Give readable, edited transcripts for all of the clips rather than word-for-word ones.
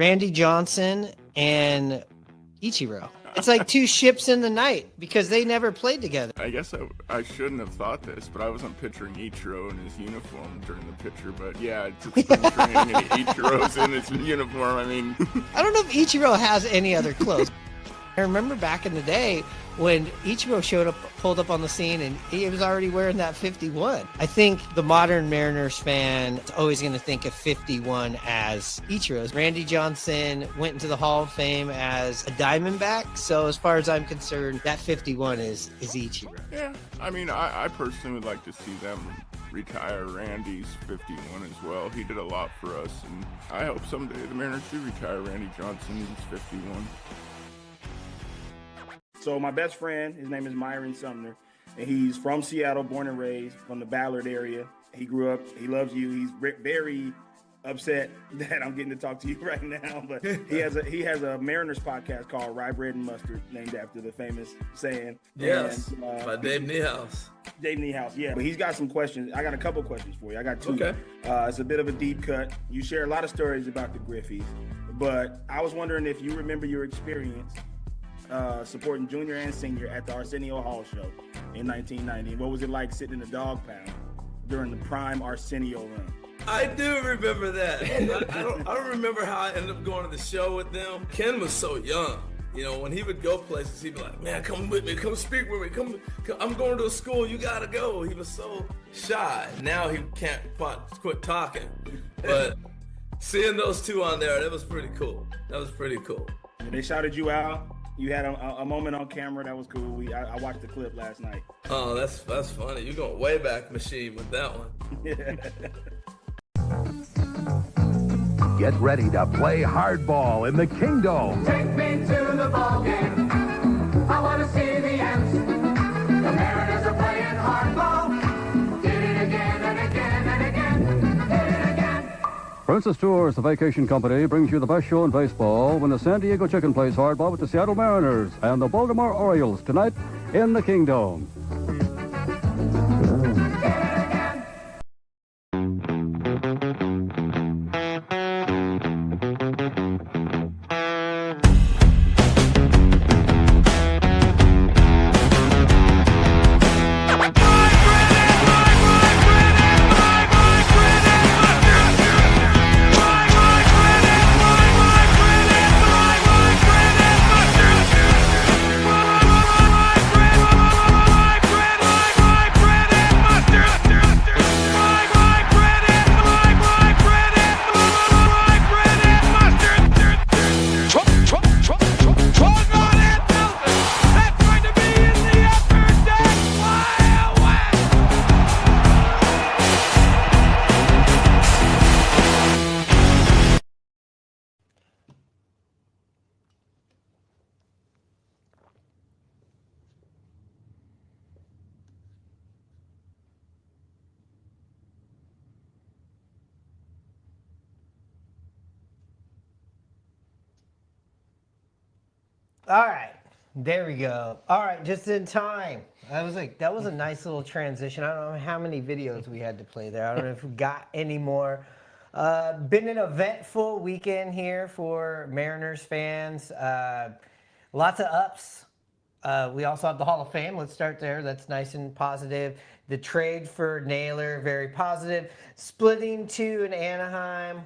Randy Johnson and Ichiro. It's like two ships in the night because they never played together. I guess I shouldn't have thought this, but I wasn't picturing Ichiro in his uniform during the picture. But yeah, it's spring training and Ichiro's in his uniform. I mean, I don't know if Ichiro has any other clothes. I remember back in the day when Ichiro pulled up on the scene, and he was already wearing that 51. I think the modern Mariners fan is always going to think of 51 as Ichiro's. Randy Johnson went into the Hall of Fame as a Diamondback, so as far as I'm concerned, that 51 is Ichiro. Yeah, I mean, I personally would like to see them retire Randy's 51 as well. He did a lot for us, and I hope someday the Mariners do retire Randy Johnson's 51. So my best friend, his name is Myron Sumner, and he's from Seattle, born and raised, from the Ballard area. He grew up, he loves you. He's very upset that I'm getting to talk to you right now, but he has a Mariners podcast called Rye Bread and Mustard, named after the famous saying. Yes, by Dave Niehaus. Dave Niehaus, yeah. But he's got some questions. I got a couple questions for you. I got two. Okay. It's a bit of a deep cut. You share a lot of stories about the Griffies, but I was wondering if you remember your experience supporting junior and senior at the Arsenio Hall show in 1990. What was it like sitting in the dog pound during the prime Arsenio run? I do remember that. I don't remember how I ended up going to the show with them. Ken was so young. You know, when he would go places, he'd be like, man, come with me, come speak with me, come I'm going to a school, you gotta go. He was so shy. Now he can't quit talking. But seeing those two on there, that was pretty cool. They shouted you out. You had a moment on camera that was cool. I watched the clip last night. Oh, that's funny. You're going way back machine with that one. Get ready to play hardball in the Kingdom. Take me to the ball game. I want to see the Ants. The Mariners are playing hardball. Did it again and again and again. Did it again. Princess Tours, the vacation company, brings you the best show in baseball when the San Diego Chicken plays hardball with the Seattle Mariners and the Baltimore Orioles tonight in the Kingdom. All right, there we go. All right, just in time. That was a nice little transition. I don't know how many videos we had to play there. I don't know if we got any more. Been an eventful weekend here for Mariners fans. Lots of ups. We also have the Hall of Fame. Let's start there. That's nice and positive. The trade for Naylor, very positive. Splitting two in Anaheim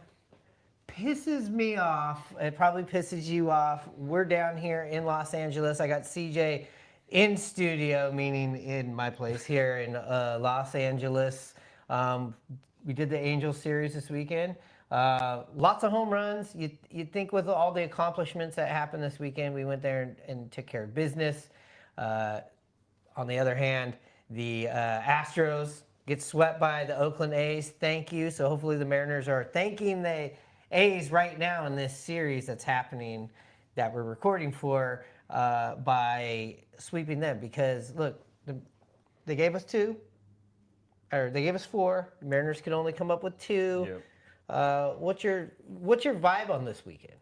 pisses me off. It probably pisses you off. We're down here in Los Angeles. I got CJ in studio, meaning in my place here in Los Angeles. We did the Angels series this weekend. Lots of home runs. You'd think with all the accomplishments that happened this weekend, we went there and took care of business. On the other hand, the Astros get swept by the Oakland A's. Thank you. So hopefully the Mariners are thanking the A's right now in this series that's happening that we're recording for by sweeping them. Because look, they gave us two, or they gave us four. The Mariners could only come up with two. Yep. What's your vibe on this weekend?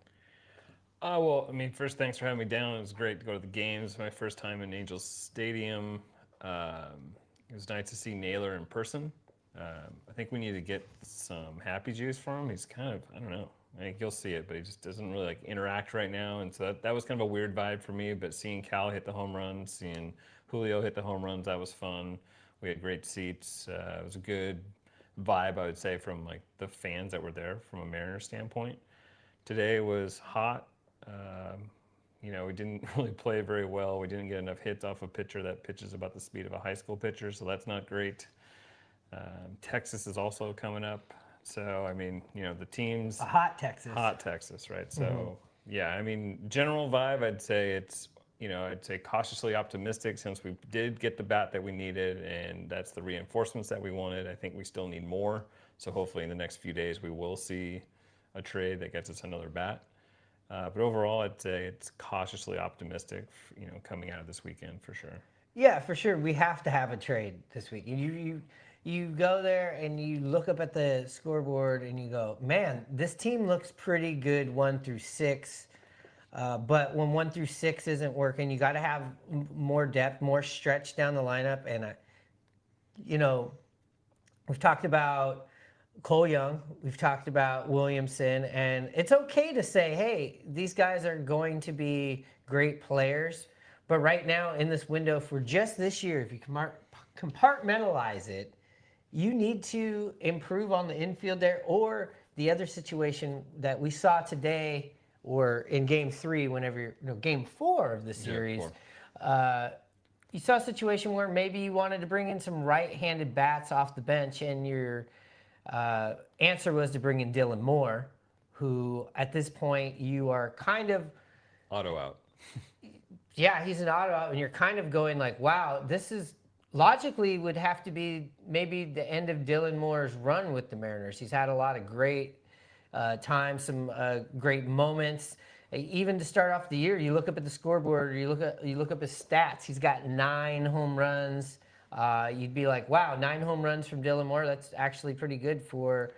Well, I mean, first, thanks for having me down. It was great to go to the games. My first time in Angels Stadium. It was nice to see Naylor in person. I think we need to get some happy juice for him. He's kind of, I don't know, Like you'll see it, but he just doesn't really like interact right now. And so that was kind of a weird vibe for me. But seeing Cal hit the home runs, seeing Julio hit the home runs, that was fun. We had great seats. It was a good vibe, I would say, from like the fans that were there from a Mariners standpoint. Today was hot. We didn't really play very well. We didn't get enough hits off a pitcher that pitches about the speed of a high school pitcher, so that's not great. Texas is also coming up. So, I mean, the teams... A hot Texas. Hot Texas, right? So, yeah, I mean, general vibe, I'd say it's, I'd say cautiously optimistic since we did get the bat that we needed, and that's the reinforcements that we wanted. I think we still need more. So hopefully in the next few days we will see a trade that gets us another bat. But overall, I'd say it's cautiously optimistic, coming out of this weekend for sure. Yeah, for sure. We have to have a trade this week. You go there and you look up at the scoreboard and you go, man, this team looks pretty good 1 through 6. But when 1 through 6 isn't working, you got to have more depth, more stretch down the lineup. And, we've talked about Cole Young, we've talked about Williamson, and it's okay to say, hey, these guys are going to be great players. But right now in this window for just this year, if you compartmentalize it, you need to improve on the infield there, or the other situation that we saw today or in game 3, game 4 of the series, you saw a situation where maybe you wanted to bring in some right-handed bats off the bench, and your answer was to bring in Dylan Moore, who at this point you are kind of... Auto out. Yeah, he's an auto out, and you're kind of going like, wow, this is... Logically would have to be maybe the end of Dylan Moore's run with the Mariners. He's had a lot of great times, some great moments. Even to start off the year, you look up at the scoreboard, or you look up his stats. He's got 9 home runs. You'd be like, wow, 9 home runs from Dylan Moore. That's actually pretty good for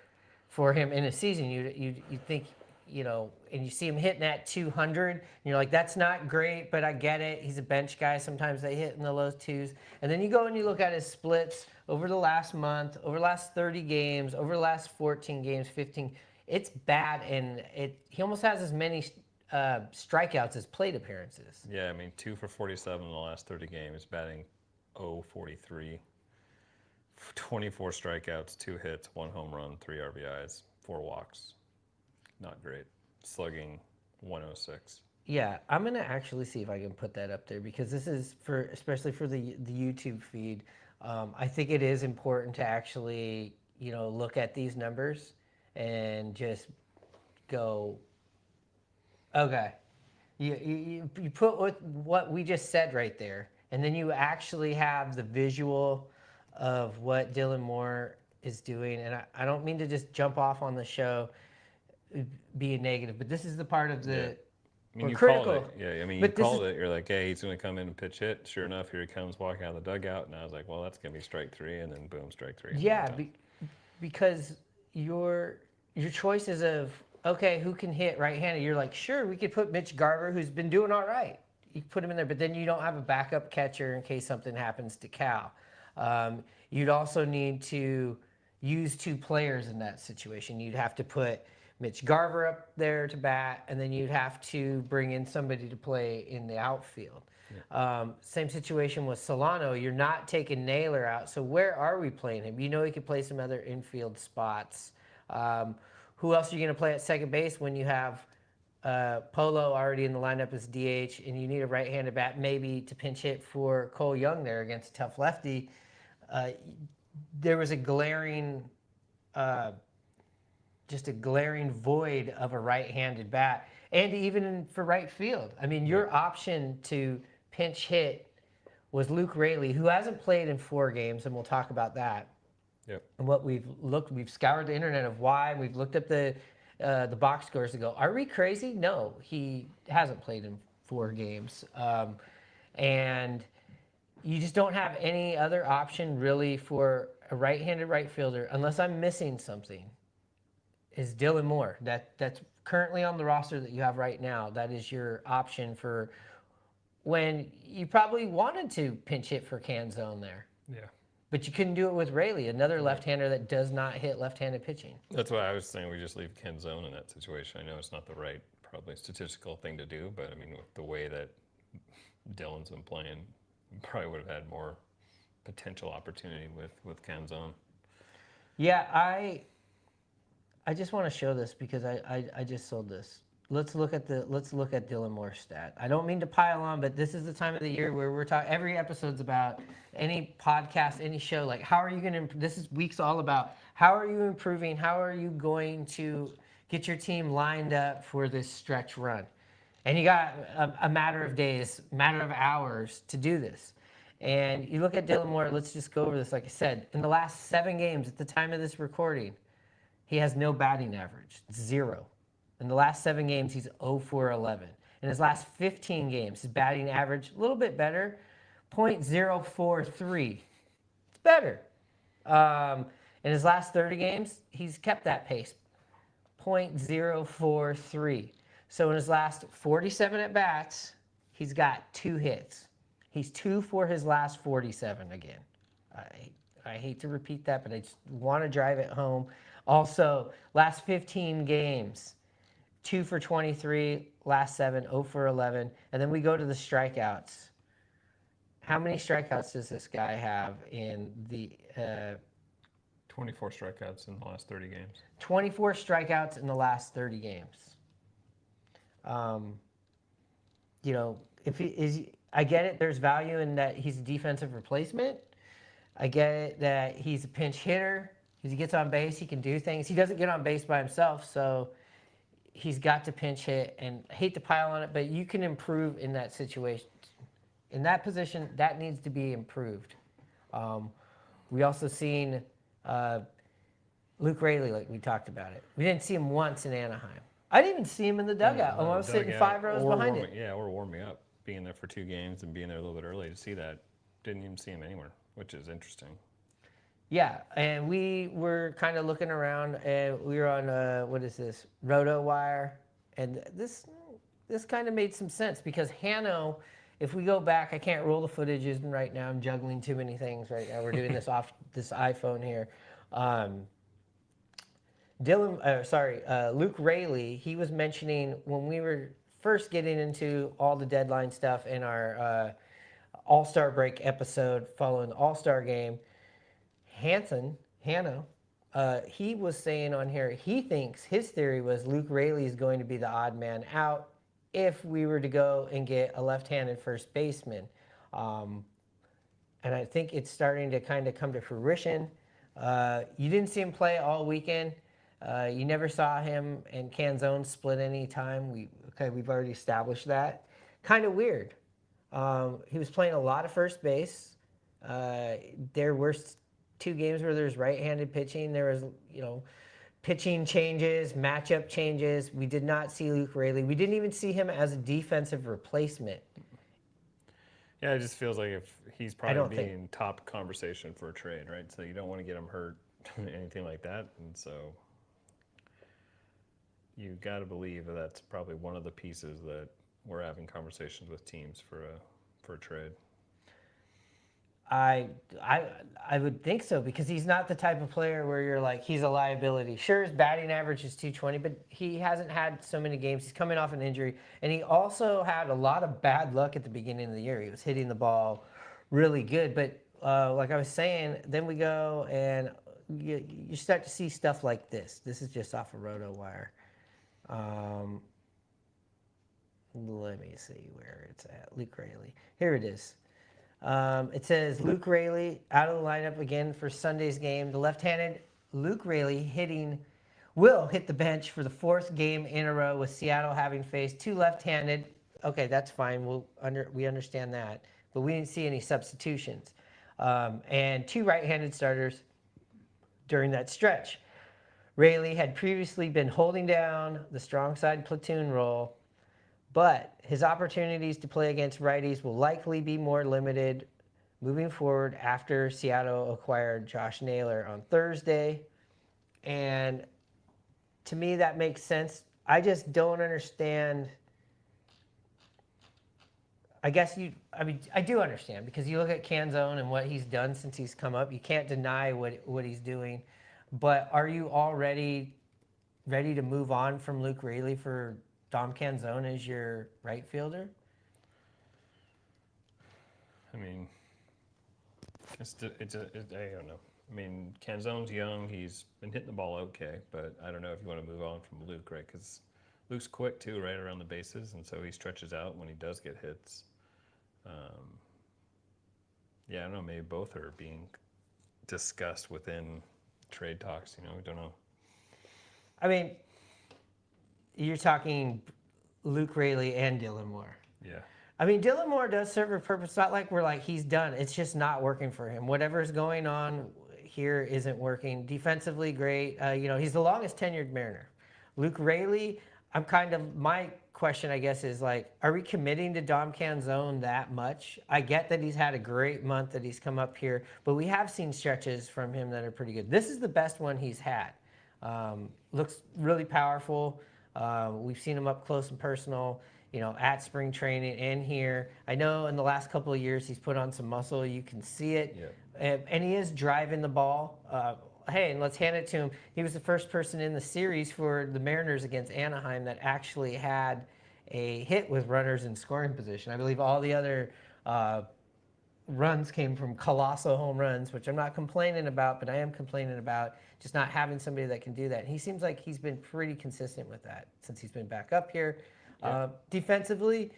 him in a season. You think, and you see him hitting at 200, and you're like, that's not great, but I get it. He's a bench guy. Sometimes they hit in the low 2s. And then you go and you look at his splits over the last month, over the last 30 games, over the last 14 games, 15. It's bad, and he almost has as many strikeouts as plate appearances. Yeah, I mean, 2 for 47 in the last 30 games, batting .043, 24 strikeouts, 2 hits, 1 home run, 3 RBIs, 4 walks. Not great. Slugging 106. Yeah, I'm going to actually see if I can put that up there, because this is especially for the YouTube feed. I think it is important to actually, look at these numbers and just go, okay, you put what we just said right there, and then you actually have the visual of what Dylan Moore is doing. And I don't mean to just jump off on the show being negative, but this is the part of the... Yeah. I mean, you critical. called it. Yeah, I mean, you called it. You're like, hey, he's going to come in and pitch hit. Sure enough, here he comes walking out of the dugout. And I was like, well, that's going to be strike 3. And then boom, strike 3. Yeah, because your choices of, okay, who can hit right-handed? You're like, sure, we could put Mitch Garver, who's been doing all right. You put him in there, but then you don't have a backup catcher in case something happens to Cal. You'd also need to use 2 players in that situation. You'd have to put Mitch Garver up there to bat, and then you'd have to bring in somebody to play in the outfield. Yeah. Same situation with Solano. You're not taking Naylor out, so where are we playing him? He could play some other infield spots. Who else are you going to play at second base when you have Polo already in the lineup as DH, and you need a right-handed bat maybe to pinch hit for Cole Young there against a tough lefty? There was a glaring... just a glaring void of a right-handed bat, and even for right field. I mean, your option to pinch hit was Luke Raley, who hasn't played in 4 games, and we'll talk about that. Yep. And what we've scoured the internet of why. We've looked at the box scores to go, are we crazy? No, he hasn't played in 4 games. And you just don't have any other option really for a right-handed right fielder, unless I'm missing something, is Dylan Moore. That's currently on the roster that you have right now. That is your option for when you probably wanted to pinch hit for Canzone there. Yeah. But you couldn't do it with Raley, another left-hander that does not hit left-handed pitching. That's why I was saying we just leave Ken Zone in that situation. I know it's not the right, probably statistical thing to do, but I mean, with the way that Dylan's been playing, we probably would have had more potential opportunity with Ken Zone. Yeah, I just want to show this because I just sold this. Let's look at Dylan Moore's stat. I don't mean to pile on, but this is the time of the year where we're talking. Every episode's about any podcast, any show. Like, how are you going to? This is week's all about how are you improving? How are you going to get your team lined up for this stretch run? And you got a matter of days, matter of hours to do this. And you look at Dylan Moore. Let's just go over this. Like I said, in the last 7 games at the time of this recording, he has no batting average, 0. In the last 7 games, he's 0 for 11. In his last 15 games, his batting average, a little bit better, .043. It's better. In his last 30 games, he's kept that pace, .043. So in his last 47 at-bats, he's got 2 hits. He's 2 for his last 47 again. I hate to repeat that, but I just want to drive it home. Also, last 15 games, 2 for 23, last 7, 0 for 11. And then we go to the strikeouts. How many strikeouts does this guy have in the 24 strikeouts in the last 30 games. 24 strikeouts in the last 30 games. You know, if he is, I get it. There's value in that he's a defensive replacement. I get it that he's a pinch hitter. As he gets on base, he can do things. He doesn't get on base by himself, so he's got to pinch hit. And I hate to pile on it, but you can improve in that situation. In that position, that needs to be improved. We also seen Luke Raley, like we talked about it. We didn't see him once in Anaheim. I didn't even see him in the dugout. I was sitting 5 rows behind it. Yeah, or warming up, being there for 2 games and being there a little bit early to see that. Didn't even see him anywhere, which is interesting. Yeah, and we were kind of looking around, and we were on what is this, RotoWire, and this kind of made some sense because Hanno, if we go back, I can't roll the footages right now. I'm juggling too many things right now. We're doing this off this iPhone here. Luke Raley, he was mentioning when we were first getting into all the deadline stuff in our All-Star break episode following the All-Star game, Hanno, he was saying on here, he thinks his theory was Luke Raley is going to be the odd man out if we were to go and get a left-handed first baseman. And I think it's starting to kind of come to fruition. You didn't see him play all weekend. You never saw him and Canzone split any time. We've already established that. Kind of weird. He was playing a lot of first base. There were 2 games where there's right-handed pitching. There was, pitching changes, matchup changes. We did not see Luke Raley. We didn't even see him as a defensive replacement. Yeah, it just feels like if he's probably being top conversation for a trade, right? So you don't want to get him hurt, anything like that. And so you got to believe that that's probably one of the pieces that we're having conversations with teams for a trade. I would think so because he's not the type of player where you're like, he's a liability. Sure, his batting average is 220, but he hasn't had so many games. He's coming off an injury, and he also had a lot of bad luck at the beginning of the year. He was hitting the ball really good, but like I was saying, then we go and you start to see stuff like this. This is just off of RotoWire. Let me see where it's at. Luke Raley. Here it is. It says Luke Raley out of the lineup again for Sunday's game. The left-handed Luke Raley will hit the bench for the 4th game in a row with Seattle having faced 2 left-handed. Okay, that's fine. We understand that. But we didn't see any substitutions. And 2 right-handed starters during that stretch. Raley had previously been holding down the strong side platoon role, but his opportunities to play against righties will likely be more limited moving forward after Seattle acquired Josh Naylor on Thursday. And to me, that makes sense. I just don't understand. I guess I do understand because you look at Canzone and what he's done since he's come up. You can't deny what he's doing. But are you already ready to move on from Luke Raley for Dom Canzone as your right fielder? I mean, I don't know. I mean, Canzone's young. He's been hitting the ball okay, but I don't know if you want to move on from Luke, right? Because Luke's quick too, right around the bases, and so he stretches out when he does get hits. Yeah, I don't know. Maybe both are being discussed within trade talks. We don't know. I mean, you're talking Luke Raley and Dylan Moore. Yeah. I mean, Dylan Moore does serve a purpose. It's not like we're like he's done. It's just not working for him. Whatever's going on here isn't working. Defensively, great. He's the longest tenured Mariner. Luke Raley, my question, I guess, is like, are we committing to Dom Canzone that much? I get that he's had a great month that he's come up here, but we have seen stretches from him that are pretty good. This is the best one he's had. Looks really powerful. We've seen him up close and personal, at spring training and here. I know in the last couple of years he's put on some muscle. You can see it. Yeah. And he is driving the ball. Hey, and let's hand it to him. He was the first person in the series for the Mariners against Anaheim that actually had a hit with runners in scoring position. I believe all the other runs came from colossal home runs, which I'm not complaining about, but I am complaining about just not having somebody that can do that. And he seems like he's been pretty consistent with that since he's been back up here. Yeah. Defensively,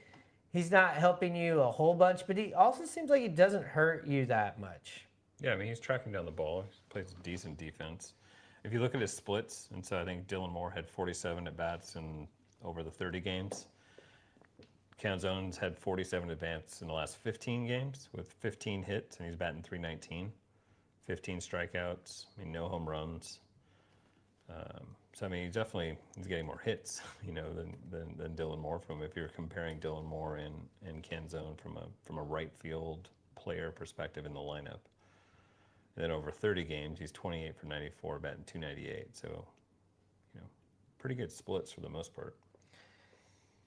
he's not helping you a whole bunch, but he also seems like he doesn't hurt you that much. Yeah, I mean, he's tracking down the ball. He plays decent defense. If you look at his splits, and so I think Dylan Moore had 47 at-bats in over the 30 games. Canzone's had 47 at-bats in the last 15 games with 15 hits, and he's batting .319, 15 strikeouts, no home runs. So, I mean, he's getting more hits, than Dylan Moore from if you're comparing Dylan Moore and Canzone from a right field player perspective in the lineup. And then over 30 games, he's 28 for 94, batting .298. So, pretty good splits for the most part.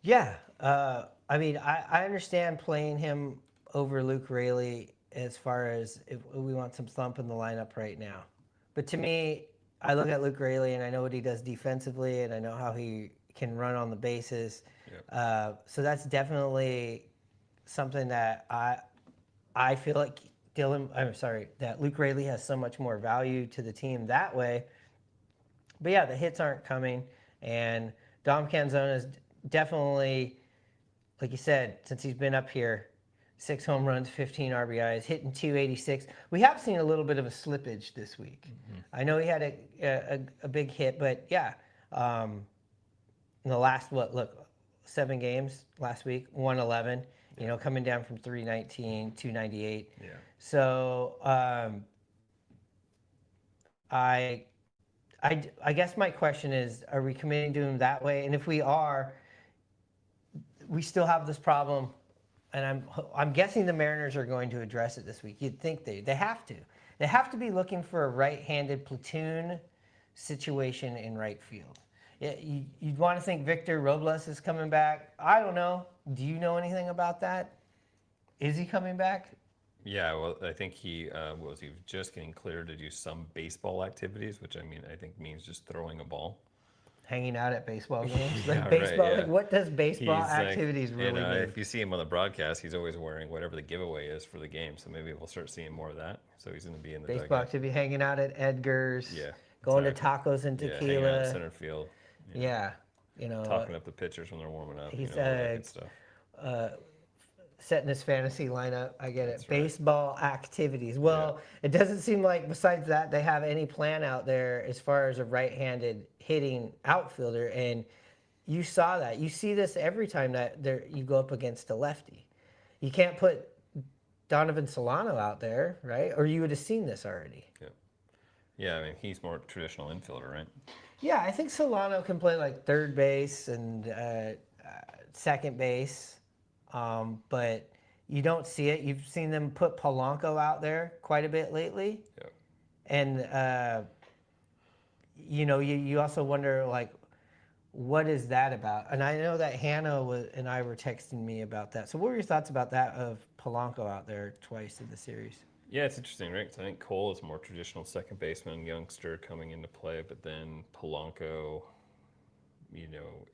Yeah. I mean, I understand playing him over Luke Raley as far as if we want some thump in the lineup right now. But to me, I look at Luke Raley and I know what he does defensively and I know how he can run on the bases. Yep. So that's definitely something that I feel like that Luke Raley has so much more value to the team that way. But yeah, the hits aren't coming. And Dom Canzone is definitely, like you said, since he's been up here, 6 home runs, 15 RBIs, hitting .286. We have seen a little bit of a slippage this week. Mm-hmm. I know he had a big hit, but yeah, in the last 7 games last week, 111. Coming down from 319, 298. Yeah. So I guess my question is, are we committing to him that way? And if we are, we still have this problem. And I'm guessing the Mariners are going to address it this week. You'd think they have to. They have to be looking for a right-handed platoon situation in right field. You'd want to think Victor Robles is coming back. I don't know. Do you know anything about that? Is he coming back? Yeah, well, I think he was just getting cleared to do some baseball activities, which I think means just throwing a ball. Hanging out at baseball games? Yeah, baseball, right, yeah. What does baseball activities really mean? If you see him on the broadcast, he's always wearing whatever the giveaway is for the game, so maybe we'll start seeing more of that. So he's going to be in the baseball dugout. activity, hanging out at Edgar's, going to tacos and tequila. Yeah, hanging out in center field. Yeah. Talking up the pitchers when they're warming up. He's all that good stuff. Setting his fantasy lineup. I get it. That's baseball activities. Well, It doesn't seem like besides that they have any plan out there as far as a right-handed hitting outfielder. And you saw that. You see this every time that you go up against a lefty. You can't put Donovan Solano out there, right? Or you would have seen this already. Yeah. Yeah, I mean, he's more traditional infielder, right? Yeah, I think Solano can play like third base and second base. But you don't see it. You've seen them put Polanco out there quite a bit lately. Yeah. And, you also wonder, like, what is that about? And I know that Hannah and I were texting me about that. So what were your thoughts about that of Polanco out there twice in the series? Yeah, it's interesting, right? 'Cause I think Cole is a more traditional second baseman, youngster coming into play, but then Polanco,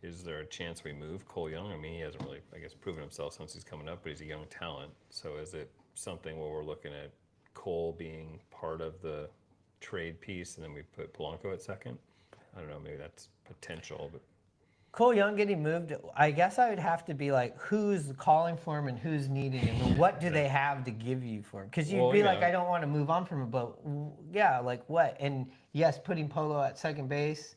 is there a chance we move Cole Young? I mean, he hasn't really, I guess, proven himself since he's coming up, but he's a young talent. So is it something where we're looking at Cole being part of the trade piece and then we put Polanco at second? I don't know, maybe that's potential, but Cole Young getting moved, I guess I would have to be like, who's calling for him and who's needing him, and what do they have to give you for him? Because you'd be like, I don't want to move on from him, but yeah, like what? And yes, putting Polo at second base,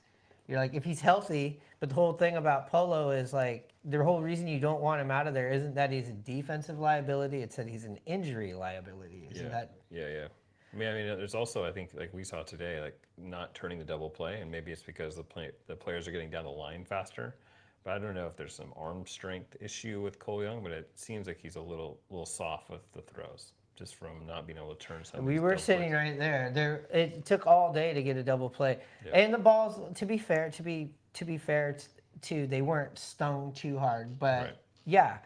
you're like, if he's healthy, but the whole thing about Polo is like, the whole reason you don't want him out of there isn't that he's a defensive liability, it's that he's an injury liability. Isn't that? Yeah. I mean, there's also, I think, like we saw today, like not turning the double play, and maybe it's because the players are getting down the line faster. But I don't know if there's some arm strength issue with Cole Young, but it seems like he's a little soft with the throws, just from not being able to turn some. We were sitting right there. It took all day to get a double play, and the balls. To be fair, they weren't stung too hard, but yeah.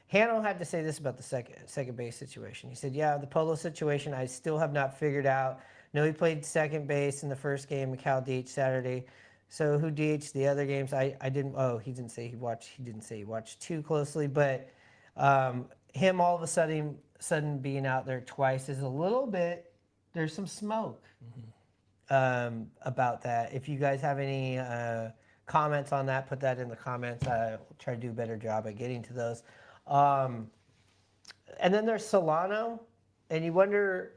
Hanno had to say this about the second base situation. He said, yeah, the Polo situation, I still have not figured out. No, he played second base in the first game. Cal DH Saturday. So who DH'd the other games? I didn't. Oh, he didn't say he watched. He didn't say he watched too closely. But him all of a sudden being out there twice is a little bit. There's some smoke about that. If you guys have any comments on that, put that in the comments. I'll try to do a better job at getting to those. And then there's Solano, and you wonder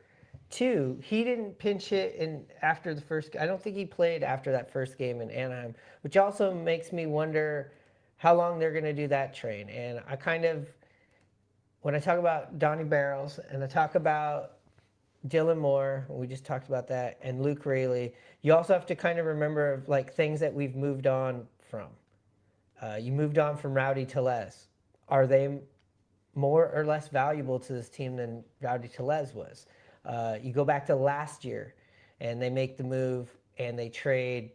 too, he didn't pinch hit after the first. I don't think he played after that first game in Anaheim, which also makes me wonder how long they're going to do that train. And I kind of, when I talk about Donnie Barrels and I talk about Dylan Moore, we just talked about that, and Luke Raley, you also have to kind of remember like things that we've moved on from. You moved on from Rowdy Tellez. Are they more or less valuable to this team than Rowdy Tellez was? You go back to last year, and they make the move, and they they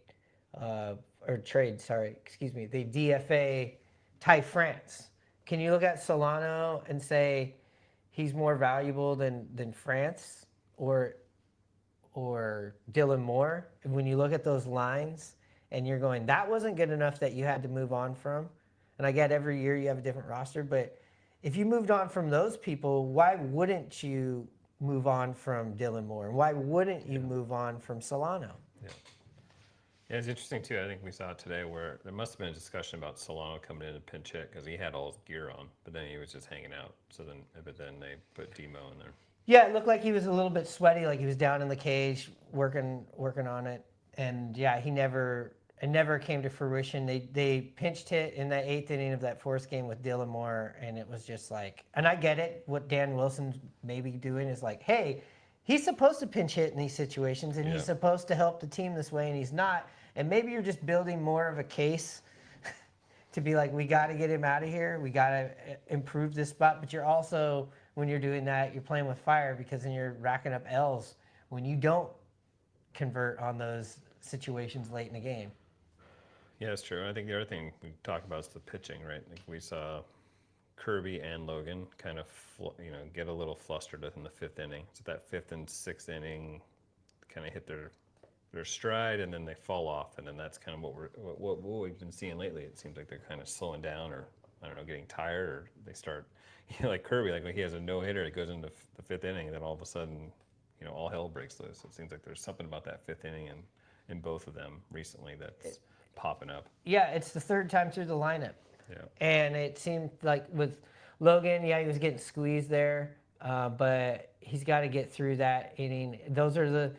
DFA Ty France. Can you look at Solano and say he's more valuable than France or Dylan Moore? And when you look at those lines, and you're going, that wasn't good enough that you had to move on from. And I get every year you have a different roster, but if you moved on from those people, why wouldn't you move on from Dylan Moore? And why wouldn't you move on from Solano? Yeah, it's interesting too. I think we saw it today where there must have been a discussion about Solano coming in and pinch hit because he had all his gear on, but then he was just hanging out. But then they put Demo in there. Yeah, it looked like he was a little bit sweaty, like he was down in the cage working on it. And yeah, it never came to fruition. They pinched hit in that 8th inning of that fourth game with Dylan Moore, and it was just like, and I get it, what Dan Wilson's maybe doing is like, hey, he's supposed to pinch hit in these situations, and he's supposed to help the team this way, and he's not. And maybe you're just building more of a case to be like, we got to get him out of here. We got to improve this spot. But you're also, when you're doing that, you're playing with fire because then you're racking up L's when you don't convert on those situations late in the game. Yeah, that's true. I think the other thing we talked about is the pitching, right? Like we saw Kirby and Logan kind of, get a little flustered in the 5th inning. So that 5th and 6th inning kind of hit their stride, and then they fall off, and then that's kind of what we've been seeing lately. It seems like they're kind of slowing down, or I don't know, getting tired, or they start, like Kirby, like when he has a no-hitter, it goes into the 5th inning, and then all of a sudden, all hell breaks loose. It seems like there's something about that 5th inning and in both of them recently that's popping up. Yeah, it's the 3rd time through the lineup. Yeah. And it seemed like with Logan, he was getting squeezed there, but he's got to get through that inning. Those are the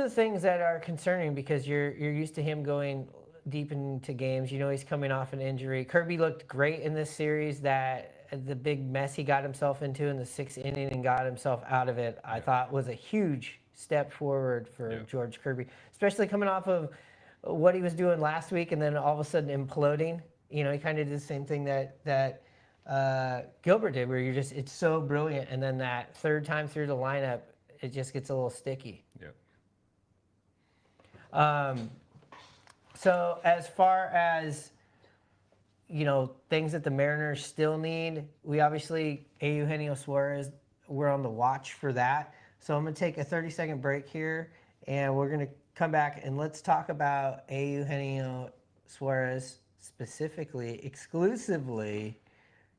things that are concerning because you're used to him going deep into games. He's coming off an injury. Kirby looked great in this series. That the big mess he got himself into in the 6th inning and got himself out of it, I thought was a huge step forward for George Kirby, especially coming off of what he was doing last week and then all of a sudden imploding. He kind of did the same thing that Gilbert did, where it's so brilliant, and then that 3rd time through the lineup, it just gets a little sticky. Yeah. So as far as things that the Mariners still need, we obviously Eugenio Suarez. We're on the watch for that. So I'm gonna take a 30-second break here, and we're gonna come back and let's talk about Eugenio Suarez specifically, exclusively,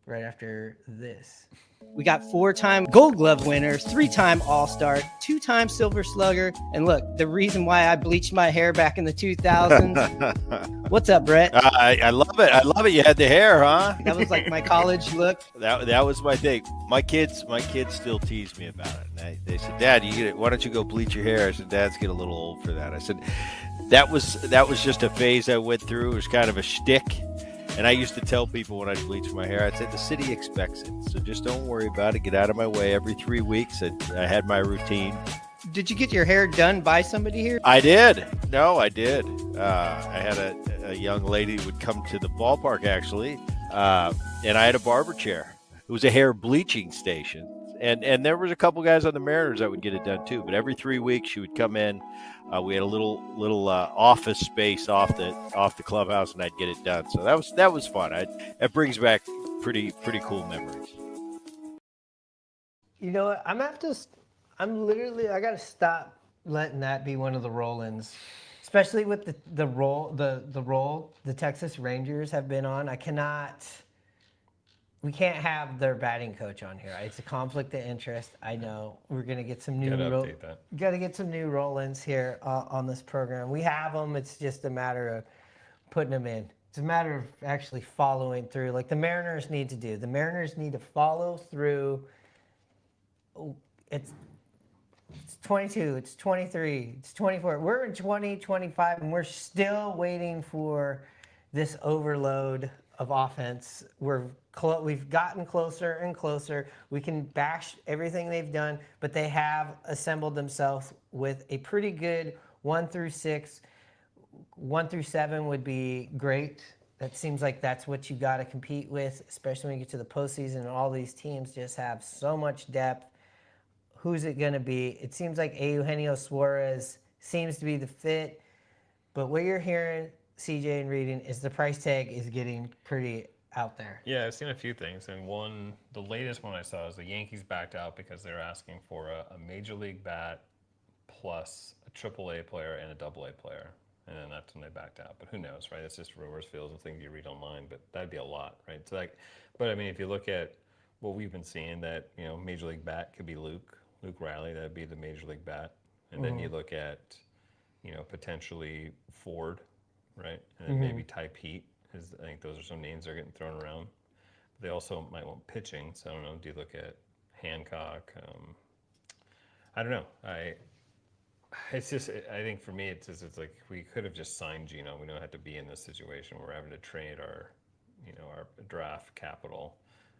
right after this. We got 4-time Gold Glove winners, 3-time All-Star, 2-time Silver Slugger, and look, the reason why I bleached my hair back in the 2000s. What's up, Brett? I love it. I love it. You had the hair, huh? That was like my college look. That was my thing. My kids still tease me about it. And they said, "Dad, why don't you go bleach your hair?" I said, "Dad's getting a little old for that." I said, "That was just a phase I went through. It was kind of a shtick." And I used to tell people when I'd bleach my hair, I'd say, the city expects it. So just don't worry about it. Get out of my way. Every 3 weeks, I had my routine. Did you get your hair done by somebody here? I did. No, I did. I had a young lady who would come to the ballpark, actually, and I had a barber chair. It was a hair bleaching station. And there was a couple guys on the Mariners that would get it done, too. But every 3 weeks, she would come in. We had a little office space off the clubhouse, and I'd get it done. So that was fun. That brings back pretty cool memories. You know what? I got to stop letting that be one of the roll-ins, especially with the role the Texas Rangers have been on. We can't have their batting coach on here. It's a conflict of interest. I know we're gonna get some new. Got to get some new roll-ins here on this program. We have them. It's just a matter of putting them in. It's a matter of actually following through, like the Mariners need to do. The Mariners need to follow through. It's 22. It's 23. It's 24. We're in 2025, and we're still waiting for this overload of offense. We've gotten closer and closer. We can bash everything they've done, but they have assembled themselves with a pretty good 1 through 6. 1 through 7 would be great. That seems like that's what you got to compete with, especially when you get to the postseason and all these teams just have so much depth. Who's it going to be? It seems like Eugenio Suarez seems to be the fit, but what you're hearing, CJ, and reading is the price tag is getting pretty out there. Yeah, I've seen a few things, and the latest one I saw is the Yankees backed out because they're asking for a major league bat plus a AAA player and a AA player, and then that's when they backed out. But who knows, right? It's just rumors, feels, and things you read online. But that'd be a lot, right? So but I mean, if you look at what we've been seeing, that major league bat could be Luke Raley, that'd be the major league bat, and then you look at potentially Ford, right, and then maybe Ty Pete. I think those are some names that are getting thrown around. They also might want pitching, so I don't know. Do you look at Hancock? I don't know. I think for me, it's like we could have just signed Gino. We don't have to be in this situation where we're having to trade our draft capital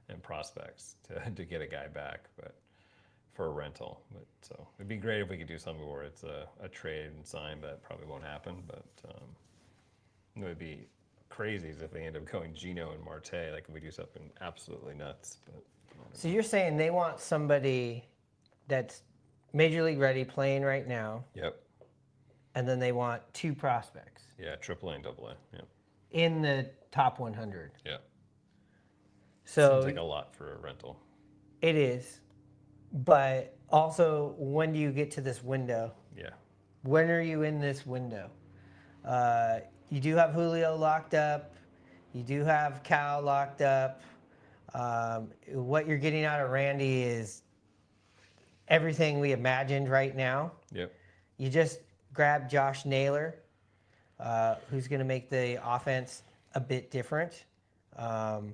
and prospects to get a guy back, but for a rental. But so it'd be great if we could do something where it's a trade and sign, but that probably won't happen. But it would be crazy if they end up going Gino and Marte, like if we do something absolutely nuts. But so you're saying they want somebody that's major league ready, playing right now. Yep. And then they want 2 prospects. Yeah, AAA and AA. Yep. In the top 100. Yeah. So seems like a lot for a rental. It is, but also, when do you get to this window? Yeah. When are you in this window? You do have Julio locked up. You do have Cal locked up. What you're getting out of Randy is everything we imagined right now. Yep. You just grabbed Josh Naylor, who's going to make the offense a bit different, and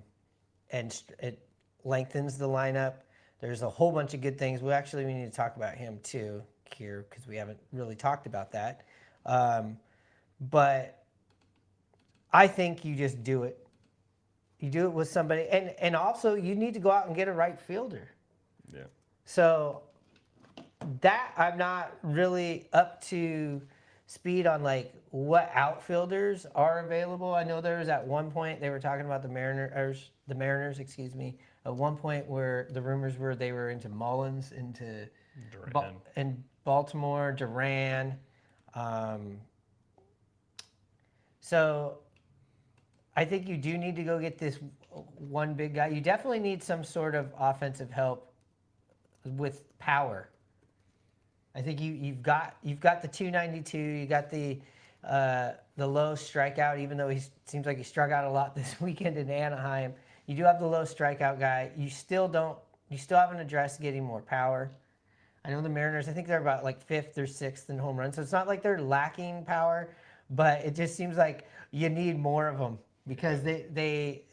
it lengthens the lineup. There's a whole bunch of good things. We need to talk about him too here because we haven't really talked about that. But I think you just do it. You do it with somebody, and also you need to go out and get a right fielder. Yeah. So that I'm not really up to speed on, like what outfielders are available. I know there was at one point they were talking about the Mariners, at one point where the rumors were they were into Mullins, into Baltimore, Duran. So I think you do need to go get this one big guy. You definitely need some sort of offensive help with power. I think you've got the 292. You got the low strikeout, even though he seems like he struck out a lot this weekend in Anaheim. You do have the low strikeout guy. You still haven't addressed getting more power. I know the Mariners, I think they're about like 5th or 6th in home runs. So it's not like they're lacking power, but it just seems like you need more of them because they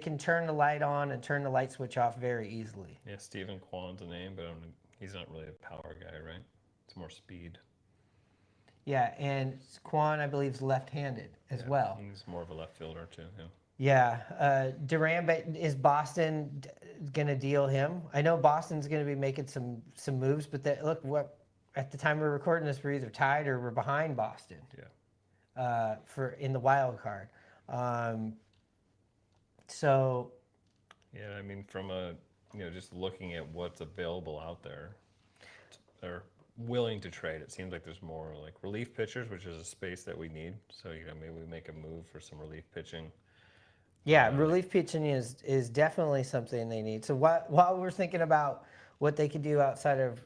can turn the light on and turn the light switch off very easily. Yeah, Stephen Kwan's a name, but he's not really a power guy, right? It's more speed. Yeah, and Kwan, I believe, is left-handed as well. He's more of a left fielder too. Yeah. Yeah, Duran, but is Boston going to deal him? I know Boston's going to be making some moves, but look, at the time we're recording this, we're either tied or we're behind Boston. Yeah. In the wild card. So. Yeah, I mean, from just looking at what's available out there, they're willing to trade. It seems like there's more like relief pitchers, which is a space that we need. So maybe we make a move for some relief pitching. Yeah, relief pitching is definitely something they need. So while we're thinking about what they could do outside of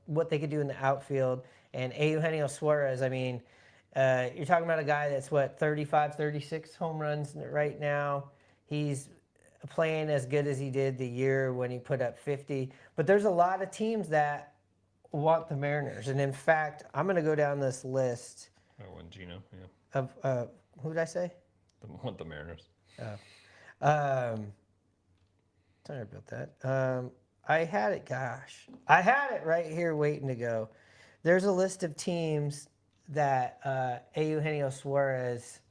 what they could do in the outfield, and Eugenio Suarez, I mean, you're talking about a guy that's 35, 36 home runs right now. He's playing as good as he did the year when he put up 50. But there's a lot of teams that want the Mariners, and in fact, I'm going to go down this list. Oh, and Gino, yeah. Of who did I say? Want the Mariners. Oh. Sorry about that. I had it right here waiting to go. There's a list of teams that Eugenio Suarez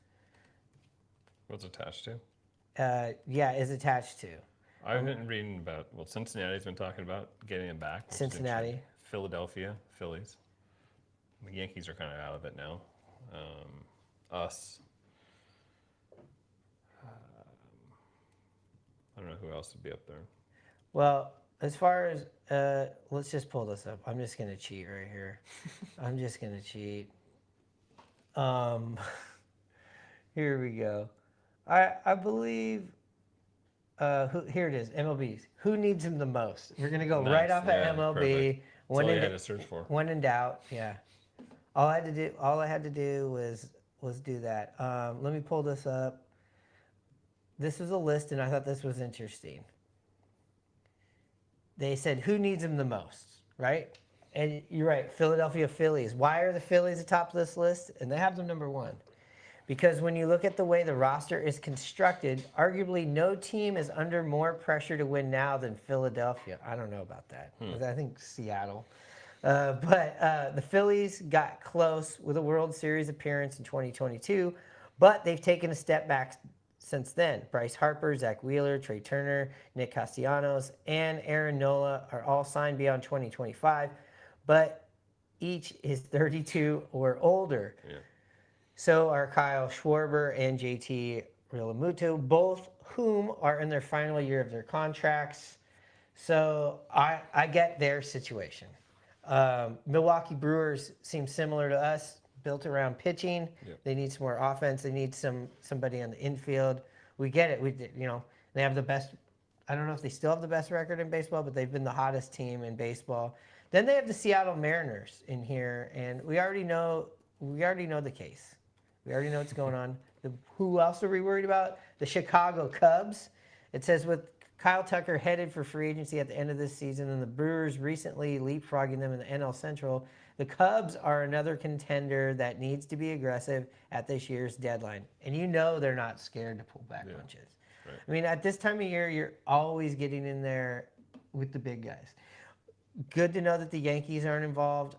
What's attached to? is attached to. I've been reading about, Cincinnati's been talking about getting him back. Cincinnati. Philadelphia, Phillies. The Yankees are kind of out of it now. Us. I don't know who else would be up there. Well, as far as, let's just pull this up. I'm just going to cheat right here. I'm just going to cheat. Here we go. I believe, here it is, MLBs. Who needs him the most? We're going to go right off at MLB. Perfect. That's all you had to search for. When in doubt, yeah. All I had to do was do that. Let me pull this up. This is a list, and I thought this was interesting. They said, who needs him the most, right? And you're right, Philadelphia Phillies. Why are the Phillies atop this list? And they have them number 1. Because when you look at the way the roster is constructed, arguably no team is under more pressure to win now than Philadelphia. I don't know about that. I think Seattle. But the Phillies got close with a World Series appearance in 2022, but they've taken a step back since then. Bryce Harper, Zach Wheeler, Trey Turner, Nick Castellanos, and Aaron Nola are all signed beyond 2025, but each is 32 or older. Yeah. So are Kyle Schwarber and JT Realmuto, both whom are in their final year of their contracts. So I get their situation. Milwaukee Brewers seem similar to us, built around pitching. Yep. They need some more offense. They need somebody on the infield. We get it. They have the best. I don't know if they still have the best record in baseball, but they've been the hottest team in baseball. Then they have the Seattle Mariners in here, and we already know the case. We already know what's going on. Who else are we worried about? The Chicago Cubs. It says with Kyle Tucker headed for free agency at the end of this season, and the Brewers recently leapfrogging them in the NL Central, the Cubs are another contender that needs to be aggressive at this year's deadline. And they're not scared to pull back punches. Right. I mean, at this time of year, you're always getting in there with the big guys. Good to know that the Yankees aren't involved.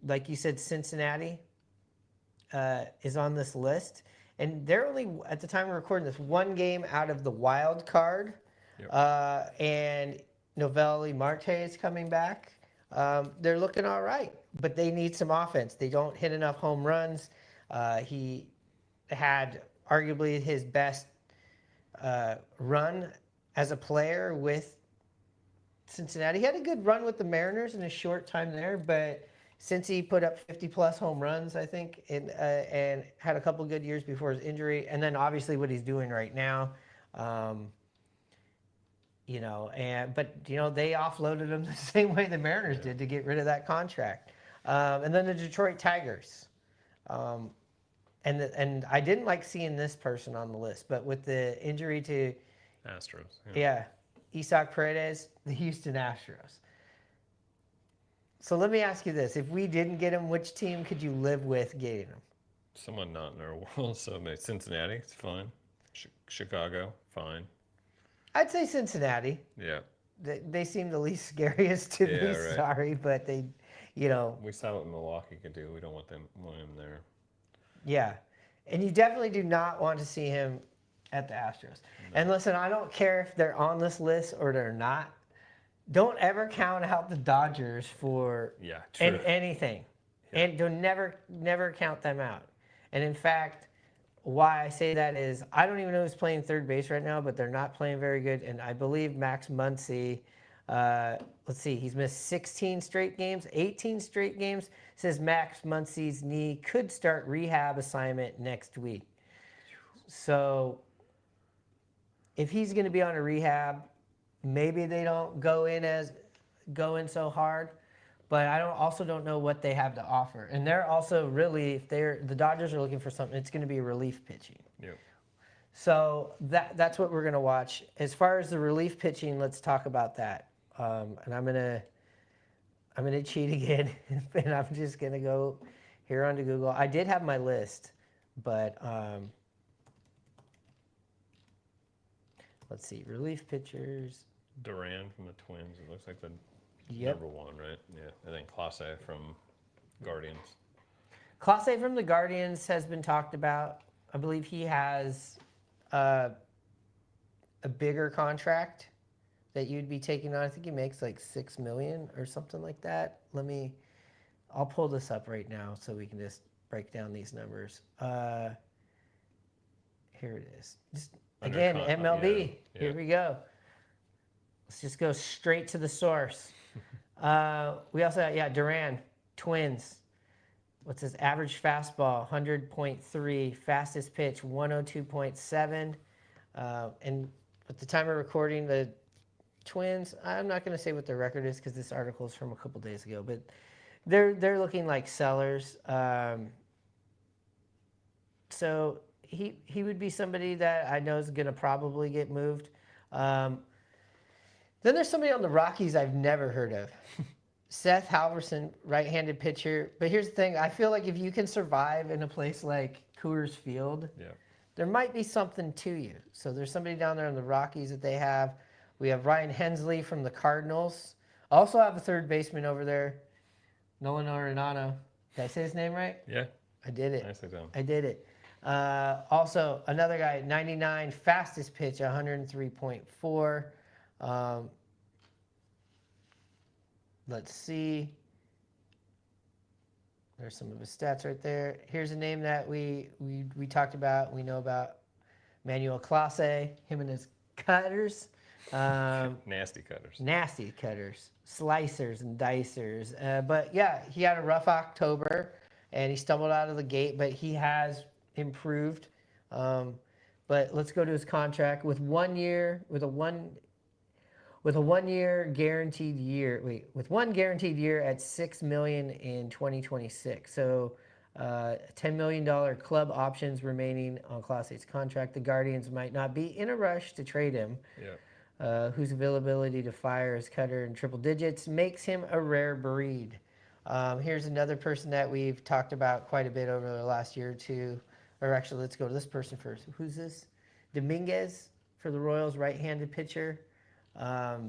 Like you said, Cincinnati is on this list. And they're only, at the time we're recording this, 1 game out of the wild card. Yep. And Novelli Marte is coming back. They're looking all right, but they need some offense. They don't hit enough home runs. He had arguably his best run as a player with Cincinnati. He had a good run with the Mariners in a short time there, but since he put up 50-plus home runs, I think, and had a couple good years before his injury, and then obviously what he's doing right now. You know, but you know, they offloaded him the same way the Mariners did to get rid of that contract. And then the Detroit Tigers. And I didn't like seeing this person on the list, but with the injury to Astros. Isaac Paredes, the Houston Astros. So let me ask you this: if we didn't get him, which team could you live with getting him? Someone not in our world. So maybe Cincinnati, it's fine. Chicago, fine. I'd say Cincinnati. Yeah. They seem the least scariest to me. Right. Sorry, but they, you know. We saw what Milwaukee could do. We don't want him there. Yeah, and you definitely do not want to see him at the Astros. No. And listen, I don't care if they're on this list or they're not. Don't ever count out the Dodgers for anything, and don't never count them out. And in fact, why I say that is I don't even know who's playing third base right now, but they're not playing very good. And I believe Max Muncy, let's see, he's missed 16 straight games, 18 straight games. Says Max Muncy's knee could start rehab assignment next week. So if he's going to be on a rehab, maybe they don't go in so hard. But I also don't know what they have to offer. And they're also really, if the Dodgers are looking for something, it's going to be relief pitching. Yep. So that's what we're going to watch. As far as the relief pitching, let's talk about that. And I'm gonna cheat again, and I'm just gonna go here onto Google. I did have my list, but let's see, relief pitchers. Duran from the Twins. It looks like the number one, right? Yeah. And then Clase from Guardians. Clase from the Guardians has been talked about. I believe he has a bigger contract that you'd be taking on. I think he makes like $6 million or something like that. I'll pull this up right now so we can just break down these numbers. Here it is. Again, MLB. Yeah. Here we go. Let's just go straight to the source. We also have, Duran, Twins. What's his average fastball? 100.3. Fastest pitch, 102.7. And at the time of recording, the Twins, I'm not going to say what their record is because this article is from a couple days ago, but they're looking like sellers. So he would be somebody that I know is going to probably get moved. Then there's somebody on the Rockies I've never heard of. Seth Halverson, right-handed pitcher. But here's the thing. I feel like if you can survive in a place like Coors Field, there might be something to you. So there's somebody down there in the Rockies that they have. We have Ryan Hensley from the Cardinals. Also have a third baseman over there, Nolan Arenado. Did I say his name right? Yeah. I did it. Nicely done. I did it. Also, another guy, 99, fastest pitch, 103.4. Let's see. There's some of his stats right there. Here's a name that we talked about. We know about Manuel Clase, him and his cutters. Nasty cutters. Nasty cutters. Slicers and dicers. But yeah, he had a rough October and he stumbled out of the gate, but he has improved. But let's go to his contract with 1 year, with a 1 year guaranteed year. With one guaranteed year at $6 million in 2026. So $10 million club options remaining on Clase's contract. The Guardians might not be in a rush to trade him. Whose availability to fire his cutter in triple digits makes him a rare breed. Here's another person that we've talked about quite a bit over the last year or two. Or actually, let's go to this person first. Who's this? Dominguez for the Royals, right-handed pitcher. I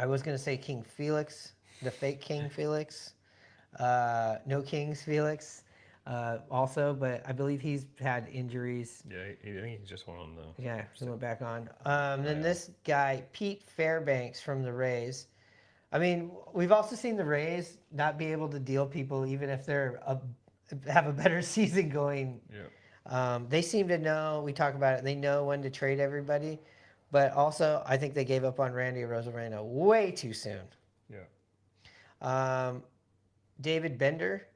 was going to say King Felix, the fake King Felix. No Kings Felix also, but I believe he's had injuries. Yeah, I think he just went on the... Yeah, he went back on. Then this guy, Pete Fairbanks from the Rays. I mean, we've also seen the Rays not be able to deal people even if they're have a better season going. They seem to know, we talk about it, they know when to trade everybody. But also, I think they gave up on Randy Arozarena way too soon. David Bender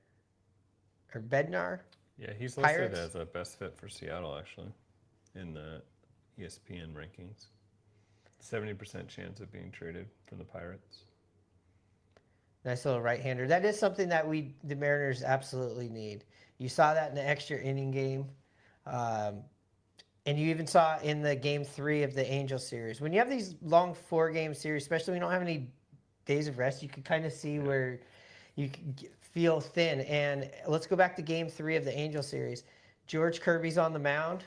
or Bednar. Yeah, he's Pirates? listed as a best fit for Seattle, actually, in the ESPN rankings. 70% chance of being traded from the Pirates. Nice little right-hander. That is something that the Mariners absolutely need. You saw that in the extra inning game. And you even saw in the game 3 of the Angels series. When you have these long 4-game series, especially when you don't have any days of rest, you can kind of see where you feel thin. And let's go back to game 3 of the Angels series. George Kirby's on the mound.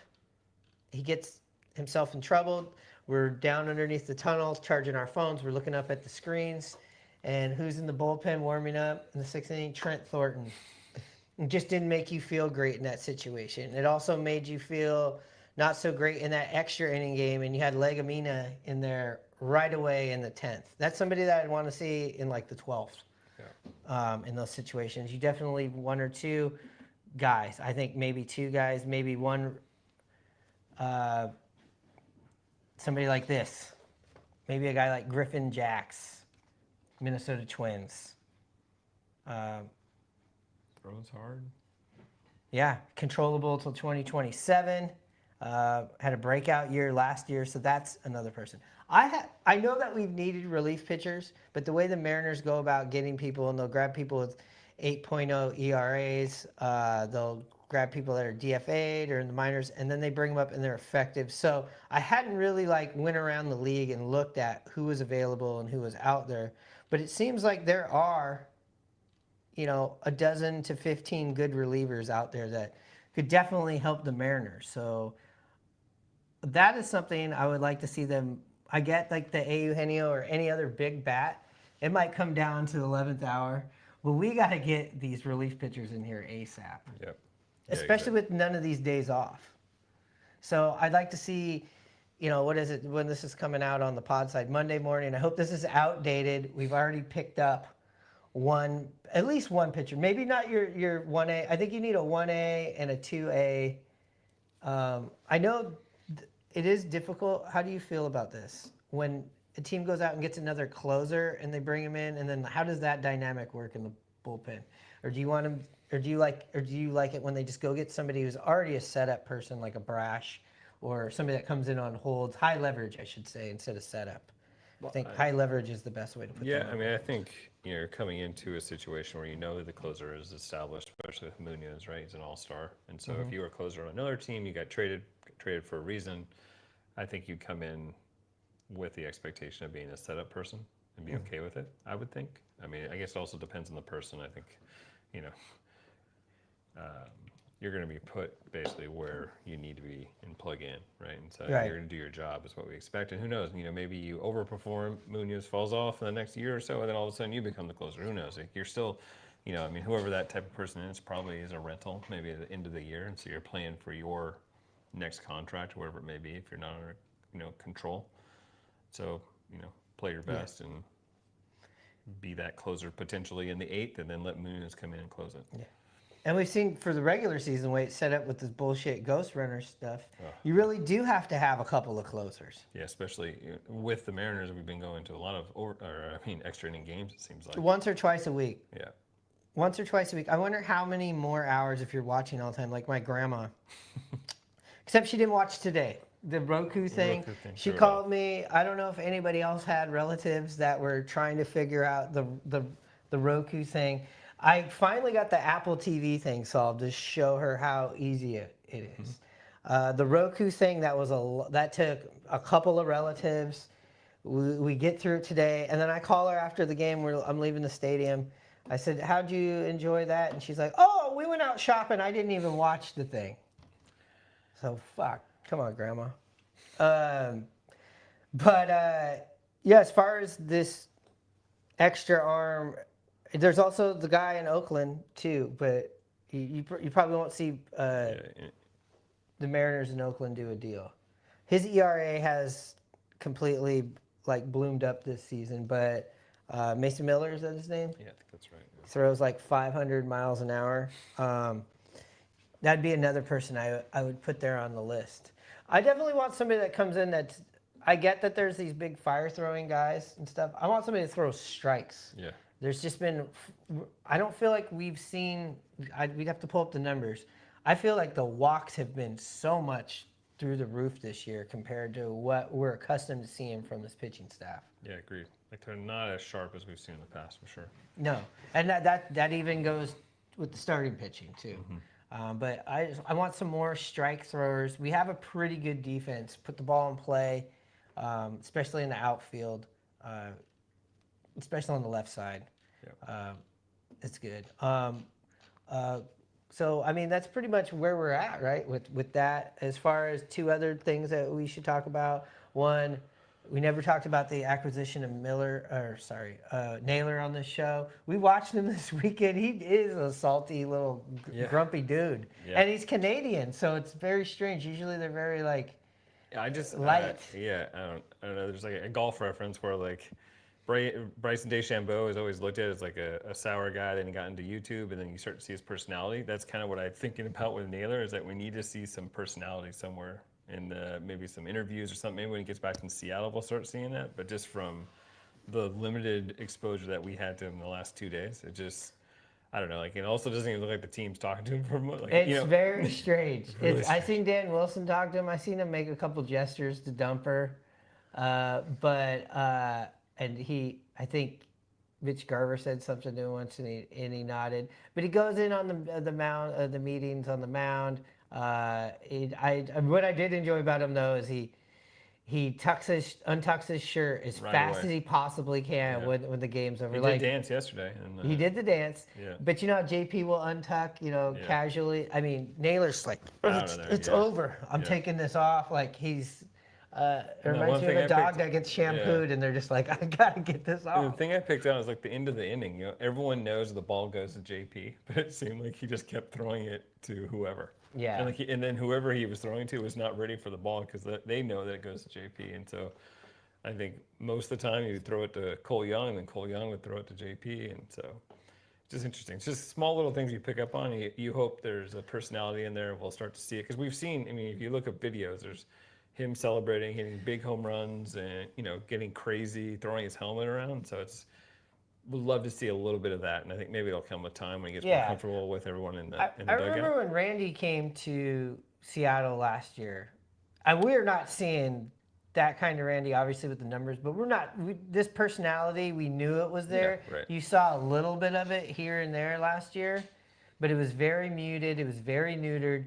He gets himself in trouble. We're down underneath the tunnel, charging our phones. We're looking up at the screens. And who's in the bullpen warming up in the 6th inning? Trent Thornton. It just didn't make you feel great in that situation. It also made you feel not so great in that extra inning game, and you had Legumina in there right away in the 10th. That's somebody that I'd want to see in like the 12th in those situations. You definitely 1 or 2 guys. I think maybe 2 guys, maybe one, somebody like this. Maybe a guy like Griffin Jacks, Minnesota Twins. Throws hard. Yeah, controllable until 2027. Had a breakout year last year, so that's another person. I know that we've needed relief pitchers, but the way the Mariners go about getting people, and they'll grab people with 8.0 ERAs, they'll grab people that are DFA'd or in the minors, and then they bring them up and they're effective. So I hadn't really went around the league and looked at who was available and who was out there, but it seems like there are, a dozen to 15 good relievers out there that could definitely help the Mariners. So that is something I would like to see them. I get like the Eugenio or any other big bat. It might come down to the 11th hour. But we got to get these relief pitchers in here ASAP. Yep. Yeah, Especially with none of these days off. So I'd like to see, what is it when this is coming out on the pod side? Monday morning. I hope this is outdated. We've already picked up at least one pitcher. Maybe not your 1A. I think you need a 1A and a 2A. I know it is difficult. How do you feel about this? When a team goes out and gets another closer and they bring him in, and then how does that dynamic work in the bullpen? Or do you want him? Or do you like it when they just go get somebody who's already a setup person, like a Brash, or somebody that comes in on holds, high leverage, I should say, instead of setup? I think high leverage is the best way to put it. Yeah, I mean, I think you're coming into a situation where the closer is established, especially with Munoz, right? He's an all-star. And so if you were a closer on another team, you got traded for a reason, I think you'd come in with the expectation of being a setup person and be okay with it, I would think. I mean, I guess it also depends on the person. I think, you're going to be put basically where you need to be and plug in, right? And so you're going to do your job is what we expect. And who knows, maybe you overperform, Munoz falls off in the next year or so, and then all of a sudden you become the closer. Who knows? Like, you're still, whoever that type of person is probably is a rental, maybe at the end of the year. And so you're playing for your next contract, wherever it may be, if you're not under, control. So, play your best and be that closer potentially in the 8th, and then let Munoz come in and close it. Yeah. And we've seen for the regular season, way it's set up with this bullshit ghost runner stuff, you really do have to have a couple of closers. Yeah, especially with the Mariners, we've been going to a lot of extra inning games, it seems like. Once or twice a week. Yeah. Once or twice a week. I wonder how many more hours if you're watching all the time, like my grandma. Except she didn't watch today. The Roku thing. She called me. I don't know if anybody else had relatives that were trying to figure out the Roku thing. I finally got the Apple TV thing solved to show her how easy it is. The Roku thing, that took a couple of relatives. We get through it today, and then I call her after the game where I'm leaving the stadium. I said, "How'd you enjoy that?" And she's like, "Oh, we went out shopping. I didn't even watch the thing." So fuck. Come on, Grandma. Yeah, as far as this extra arm. There's also the guy in Oakland too, but you probably won't see the Mariners in Oakland do a deal. His ERA has completely bloomed up this season, but Mason Miller, is that his name? Yeah, I think that's right. Yeah. Throws 500 miles an hour. That'd be another person I would put there on the list. I definitely want somebody that comes in I get that there's these big fire throwing guys and stuff. I want somebody to throw strikes. Yeah. there's just been, I don't feel like we've seen, we'd have to pull up the numbers. I feel like the walks have been so much through the roof this year compared to what we're accustomed to seeing from this pitching staff. Yeah, agreed. Like they're not as sharp as we've seen in the past, for sure. No, and that even goes with the starting pitching too. But I want some more strike throwers. We have a pretty good defense. Put the ball in play, especially in the outfield, especially on the left side. Yep. It's good. So I mean that's pretty much where we're at, right? With that, as far as two other things that we should talk about. One, we never talked about the acquisition of Naylor on this show. We watched him this weekend. He is a salty little grumpy dude, and he's Canadian, so it's very strange. Usually they're very like light. I don't know. There's like a golf reference where like Bryson DeChambeau is always looked at as like a sour guy. Then he got into YouTube, and then you start to see his personality. That's kind of what I'm thinking about with Naylor, is that we need to see some personality somewhere. And maybe some interviews or something. Maybe when he gets back in Seattle, we'll start seeing that. But just from the limited exposure that we had to him in the last 2 days, it just, I don't know. Like, it also doesn't even look like the team's talking to him for like. It's very strange. Really I seen Dan Wilson talk to him. I seen him make a couple gestures to Dumper, and I think Mitch Garver said something to him once, and he nodded. But he goes in on the mound, the meetings on the mound. What I did enjoy about him though is he untucks his shirt as fast as he possibly can when the game's over. He did dance yesterday. He did the dance. Yeah. But you know how JP will untuck, casually. I mean, Naylor's like, it's over. I'm taking this off. Like he's. It reminds me of a dog that gets shampooed, and they're just like, I gotta get this off. The thing I picked out was like the end of the inning. Everyone knows the ball goes to JP, but it seemed like he just kept throwing it to whoever. Yeah. And then whoever he was throwing to was not ready for the ball because they know that it goes to JP. And so I think most of the time he would throw it to Cole Young, and then Cole Young would throw it to JP. And so it's just interesting. It's just small little things you pick up on. You hope there's a personality in there, and we'll start to see it. Because we've seen, I mean, if you look at videos, there's him celebrating, hitting big home runs, and getting crazy, throwing his helmet around. So we'd love to see a little bit of that, and I think maybe it'll come with time when he gets more comfortable with everyone in the I dugout. remember when Randy came to Seattle last year, and we're not seeing that kind of Randy, obviously with the numbers, but this personality, we knew it was there. Yeah, right. You saw a little bit of it here and there last year, but it was very muted. It was very neutered.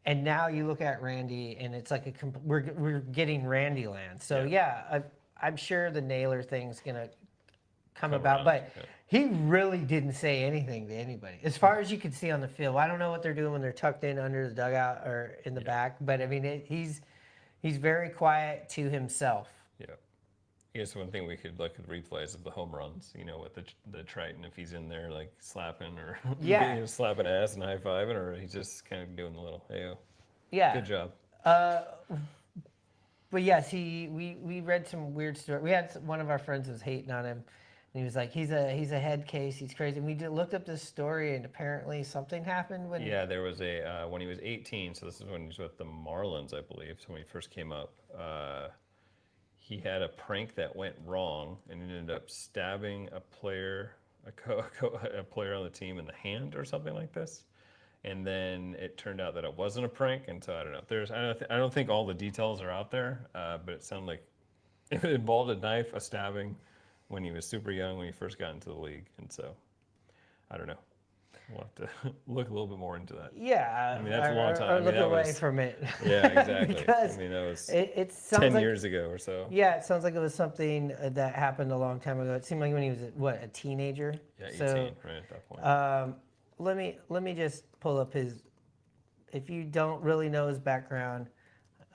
And now you look at Randy, and it's like we're getting Randy land. So I'm sure the Naylor thing's gonna come about, but he really didn't say anything to anybody, as far as you could see on the field. I don't know what they're doing when they're tucked in under the dugout or in the back, but I mean, he's very quiet to himself. Yeah. I guess one thing we could look at replays of the home runs, with the Triton, if he's in there like slapping or slapping ass and high fiving, or he's just kind of doing the little hey-o. Yeah. Good job. But yes, we read some weird story. We had one of our friends was hating on him, and he was like, he's a head case, he's crazy. And we looked up this story, and apparently something happened when. Yeah, there was when he was 18. So this is when he was with the Marlins, I believe. So when he first came up. He had a prank that went wrong and ended up stabbing a player on the team in the hand or something like this. And then it turned out that it wasn't a prank, and so I don't know. I don't think all the details are out there, but it sounded like it involved a knife, a stabbing, when he was super young, when he first got into the league, and so I don't know. We'll have to look a little bit more into that. Yeah, I mean that's a long time. Or look away from it. Yeah, exactly. Because I mean that was it sounds 10 like, years ago or so. Yeah, it sounds like it was something that happened a long time ago. It seemed like when he was a teenager. Yeah, 18, so, right at that point. Let me just pull up his. If you don't really know his background.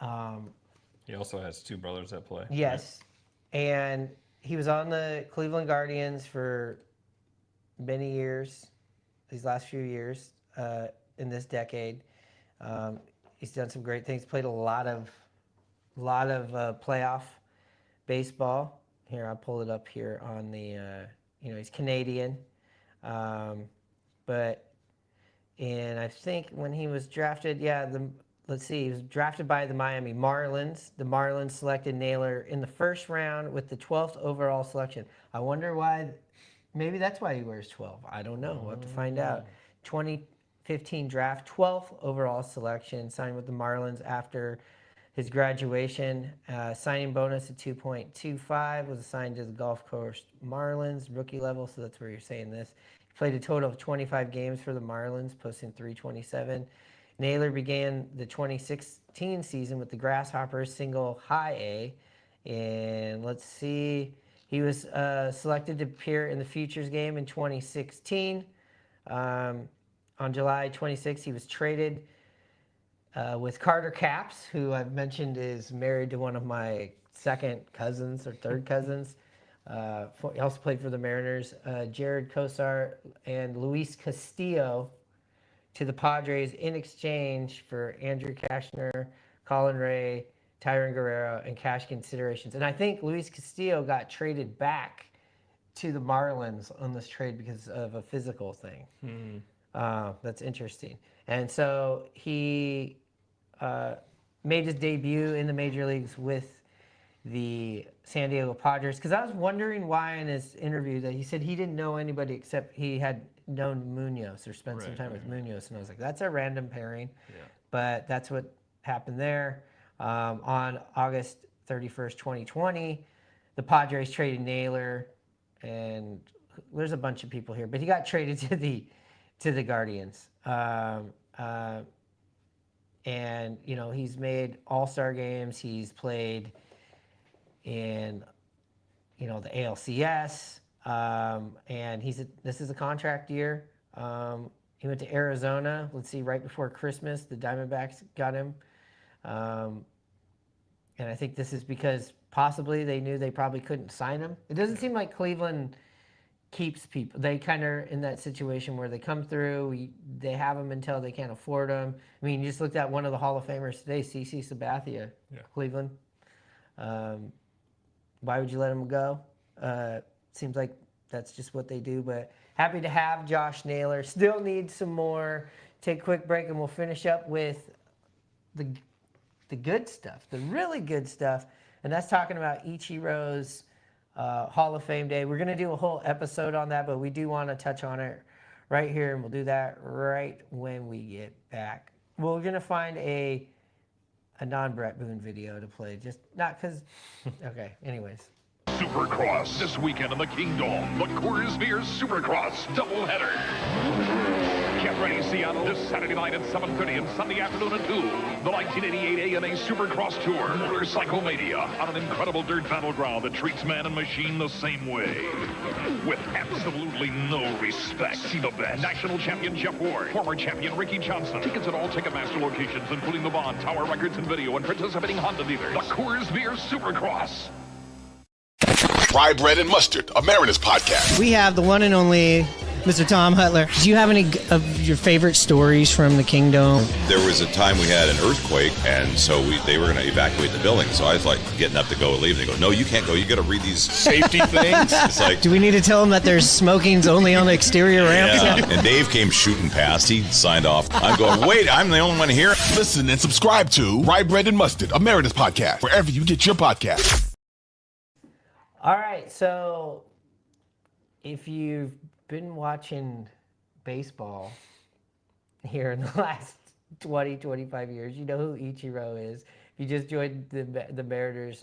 He also has two brothers that play. Yes, right? And he was on the Cleveland Guardians for many years. These last few years in this decade, he's done some great things. Played a lot of playoff baseball. Here, I'll pull it up here on the. He's Canadian, but and I think when he was drafted, let's see, he was drafted by the Miami Marlins. The Marlins selected Naylor in the first round with the 12th overall selection. I wonder why Maybe that's why he wears 12. I don't know. We'll have to find out. 2015 draft, 12th overall selection, signed with the Marlins after his graduation. Signing bonus at 2.25, was assigned to the Gulf Coast Marlins, rookie level, so that's where you're saying this. He played a total of 25 games for the Marlins, posting .327. Naylor began the 2016 season with the Grasshoppers, single high A. And let's see, he was selected to appear in the Futures game in 2016. On July 26th, he was traded with Carter Capps, who I've mentioned is married to one of my second cousins or third cousins. He also played for the Mariners. Jared Kosar and Luis Castillo to the Padres in exchange for Andrew Cashner, Colin Ray, Tyron Guerrero, and cash considerations. And I think Luis Castillo got traded back to the Marlins on this trade because of a physical thing. That's interesting. And so he made his debut in the major leagues with the San Diego Padres. Because I was wondering why in his interview that he said he didn't know anybody except he had known Munoz or spent some time with Munoz. And I was like, that's a random pairing. Yeah. But that's what happened there. On August 31st, 2020, the Padres traded Naylor, and there's a bunch of people here, but he got traded to the Guardians. And, you know, he's made all-star games. He's played in, you know, the ALCS. And this is a contract year. He went to Arizona. Let's see, right before Christmas, the Diamondbacks got him. And I think this is because possibly they knew they probably couldn't sign him. It doesn't seem like Cleveland keeps people. They kind of in that situation where they come through, they have them until they can't afford them. I mean, you just looked at one of the Hall of Famers today, CC Sabathia, Cleveland. Why would you let him go? Seems like that's just what they do. But happy to have Josh Naylor. Still need some more. Take a quick break and we'll finish up with the good stuff, the really good stuff. And that's talking about Ichiro's Hall of Fame Day. We're going to do a whole episode on that, but we do want to touch on it right here, and we'll do that right when we get back. We're going to find a non-Brett Boone video to play, just not because, okay, anyways. Supercross this weekend in the Kingdom. The Coors Beer Supercross doubleheader. Get ready, Seattle, this Saturday night at 7:30 and Sunday afternoon at 2. The 1988 ANA Supercross Tour, Motorcycle Mania, on an incredible dirt battleground that treats man and machine the same way. With absolutely no respect. See the best. National champion Jeff Ward, former champion Ricky Johnson. Tickets at all Ticketmaster locations, including the Bond, Tower Records and Video, and participating Honda dealers. The Coors Beer Supercross. Rye Bread and Mustard, a Mariners podcast. We have the one and only Mr. Tom Hutler. Do you have any of your favorite stories from the Kingdom? There was a time we had an earthquake, and so they were going to evacuate the building. So I was like getting up to go leave. They go, no, you can't go. You got to read these safety things. It's like, do we need to tell them that there's smoking's only on the exterior ramps? Yeah. And Dave came shooting past. He signed off. I'm going, wait, I'm the only one here. Listen and subscribe to Rye Bread and Mustard, a Mariners podcast, wherever you get your podcasts. All right, so if you've been watching baseball here in the last 20, 25 years, you know who Ichiro is. If you just joined the Mariners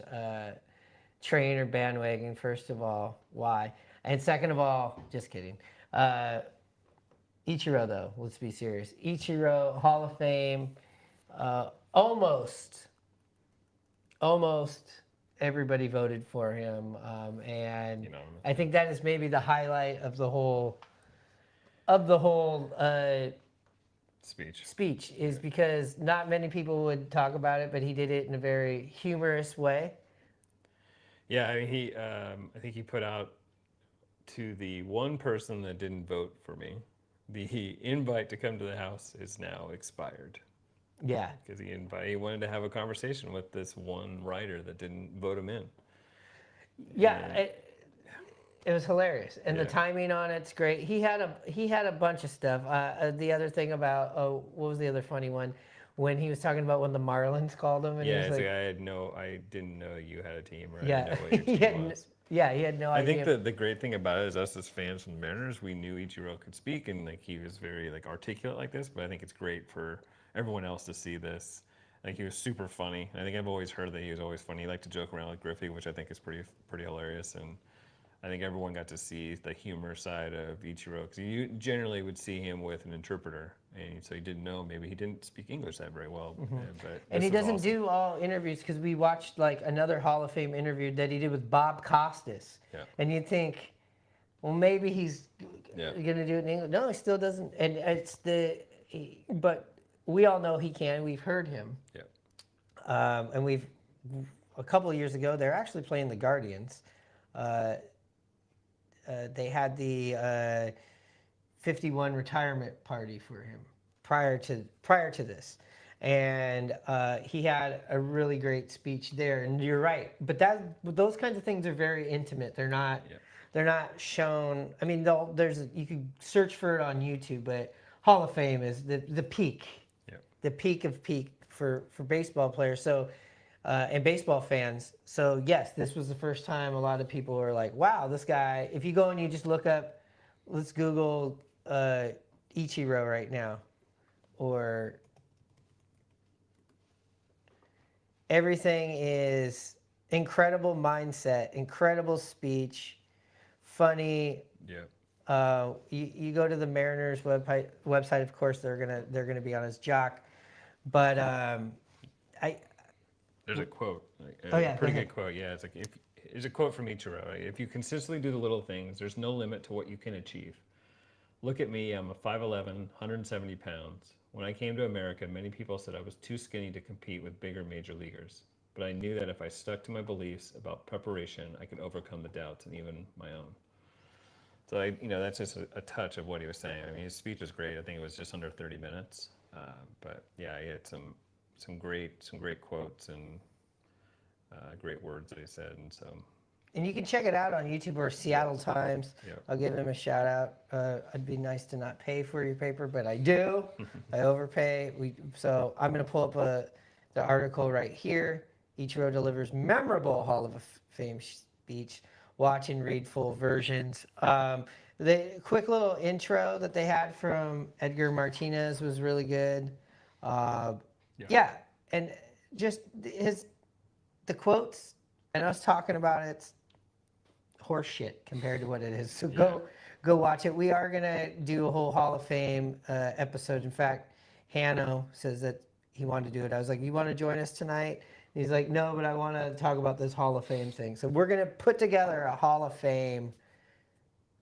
train or bandwagon, first of all, why? And second of all, just kidding. Ichiro, though, let's be serious. Ichiro, Hall of Fame, almost everybody voted for him, and I think that is maybe the highlight of the whole speech is because not many people would talk about it, but he did it in a very humorous way. Yeah, I mean, I think he put out to the one person that didn't vote for me, the invite to come to the house is now expired. Yeah, because he wanted to have a conversation with this one writer that didn't vote him in. Yeah, it was hilarious, and the timing on it's great. He had a bunch of stuff. The other thing about what was the other funny one when he was talking about when the Marlins called him? And yeah, he was it's like, I didn't know you had a team, or yeah, I didn't know what your team was. Yeah, he had no I idea. think that the great thing about it is us as fans from the Mariners, we knew Ichiro could speak and like he was very like articulate like this, but I think it's great for everyone else to see this. I think he was super funny. I think I've always heard that he was always funny. He liked to joke around with Griffey, which I think is pretty hilarious. And I think everyone got to see the humor side of Ichiro because you generally would see him with an interpreter, and so you didn't know maybe he didn't speak English that very well. But And he this was doesn't awesome. do all interviews because we watched like another Hall of Fame interview that he did with Bob Costas. Yeah. And you think, well, maybe he's Yeah. going to do it in English. No, he still doesn't. And it's but we all know he can. We've heard him. Yeah. And a couple of years ago, they're actually playing the Guardians. They had the 51 retirement party for him prior to this, and he had a really great speech there. And you're right, but those kinds of things are very intimate. They're not shown. I mean, you can search for it on YouTube, but Hall of Fame is the peak, the peak of peak for baseball players. So. And baseball fans. So yes, this was the first time a lot of people were like, wow, this guy, if you go and you just look up, let's Google Ichiro right now, or everything is incredible mindset, incredible speech, funny. Yeah. You go to the Mariners website, of course, they're gonna be on his jock, but There's a quote, go pretty ahead. good quote. Yeah, it's like there's a quote from Ichiro. Right? If you consistently do the little things, there's no limit to what you can achieve. Look at me, I'm a 5'11", 170 pounds. When I came to America, many people said I was too skinny to compete with bigger major leaguers. But I knew that if I stuck to my beliefs about preparation, I could overcome the doubts and even my own. So that's just a touch of what he was saying. I mean, his speech was great. I think it was just under 30 minutes. But yeah, he had some great quotes and great words that he said, and so. And you can check it out on YouTube or Seattle Times. Yep. I'll give him a shout out. I'd be nice to not pay for your paper, but I do. I overpay. So I'm going to pull up the article right here. Ichiro delivers memorable Hall of Fame speech. Watch and read full versions. The quick little intro that they had from Edgar Martinez was really good. Yeah, and just the quotes and us talking about it's horse shit compared to what it is. So go watch it. We are gonna do a whole Hall of Fame episode. In fact, Hanno says that he wanted to do it. I was like, "You want to join us tonight?" And he's like, "No, but I want to talk about this Hall of Fame thing." So we're gonna put together a Hall of Fame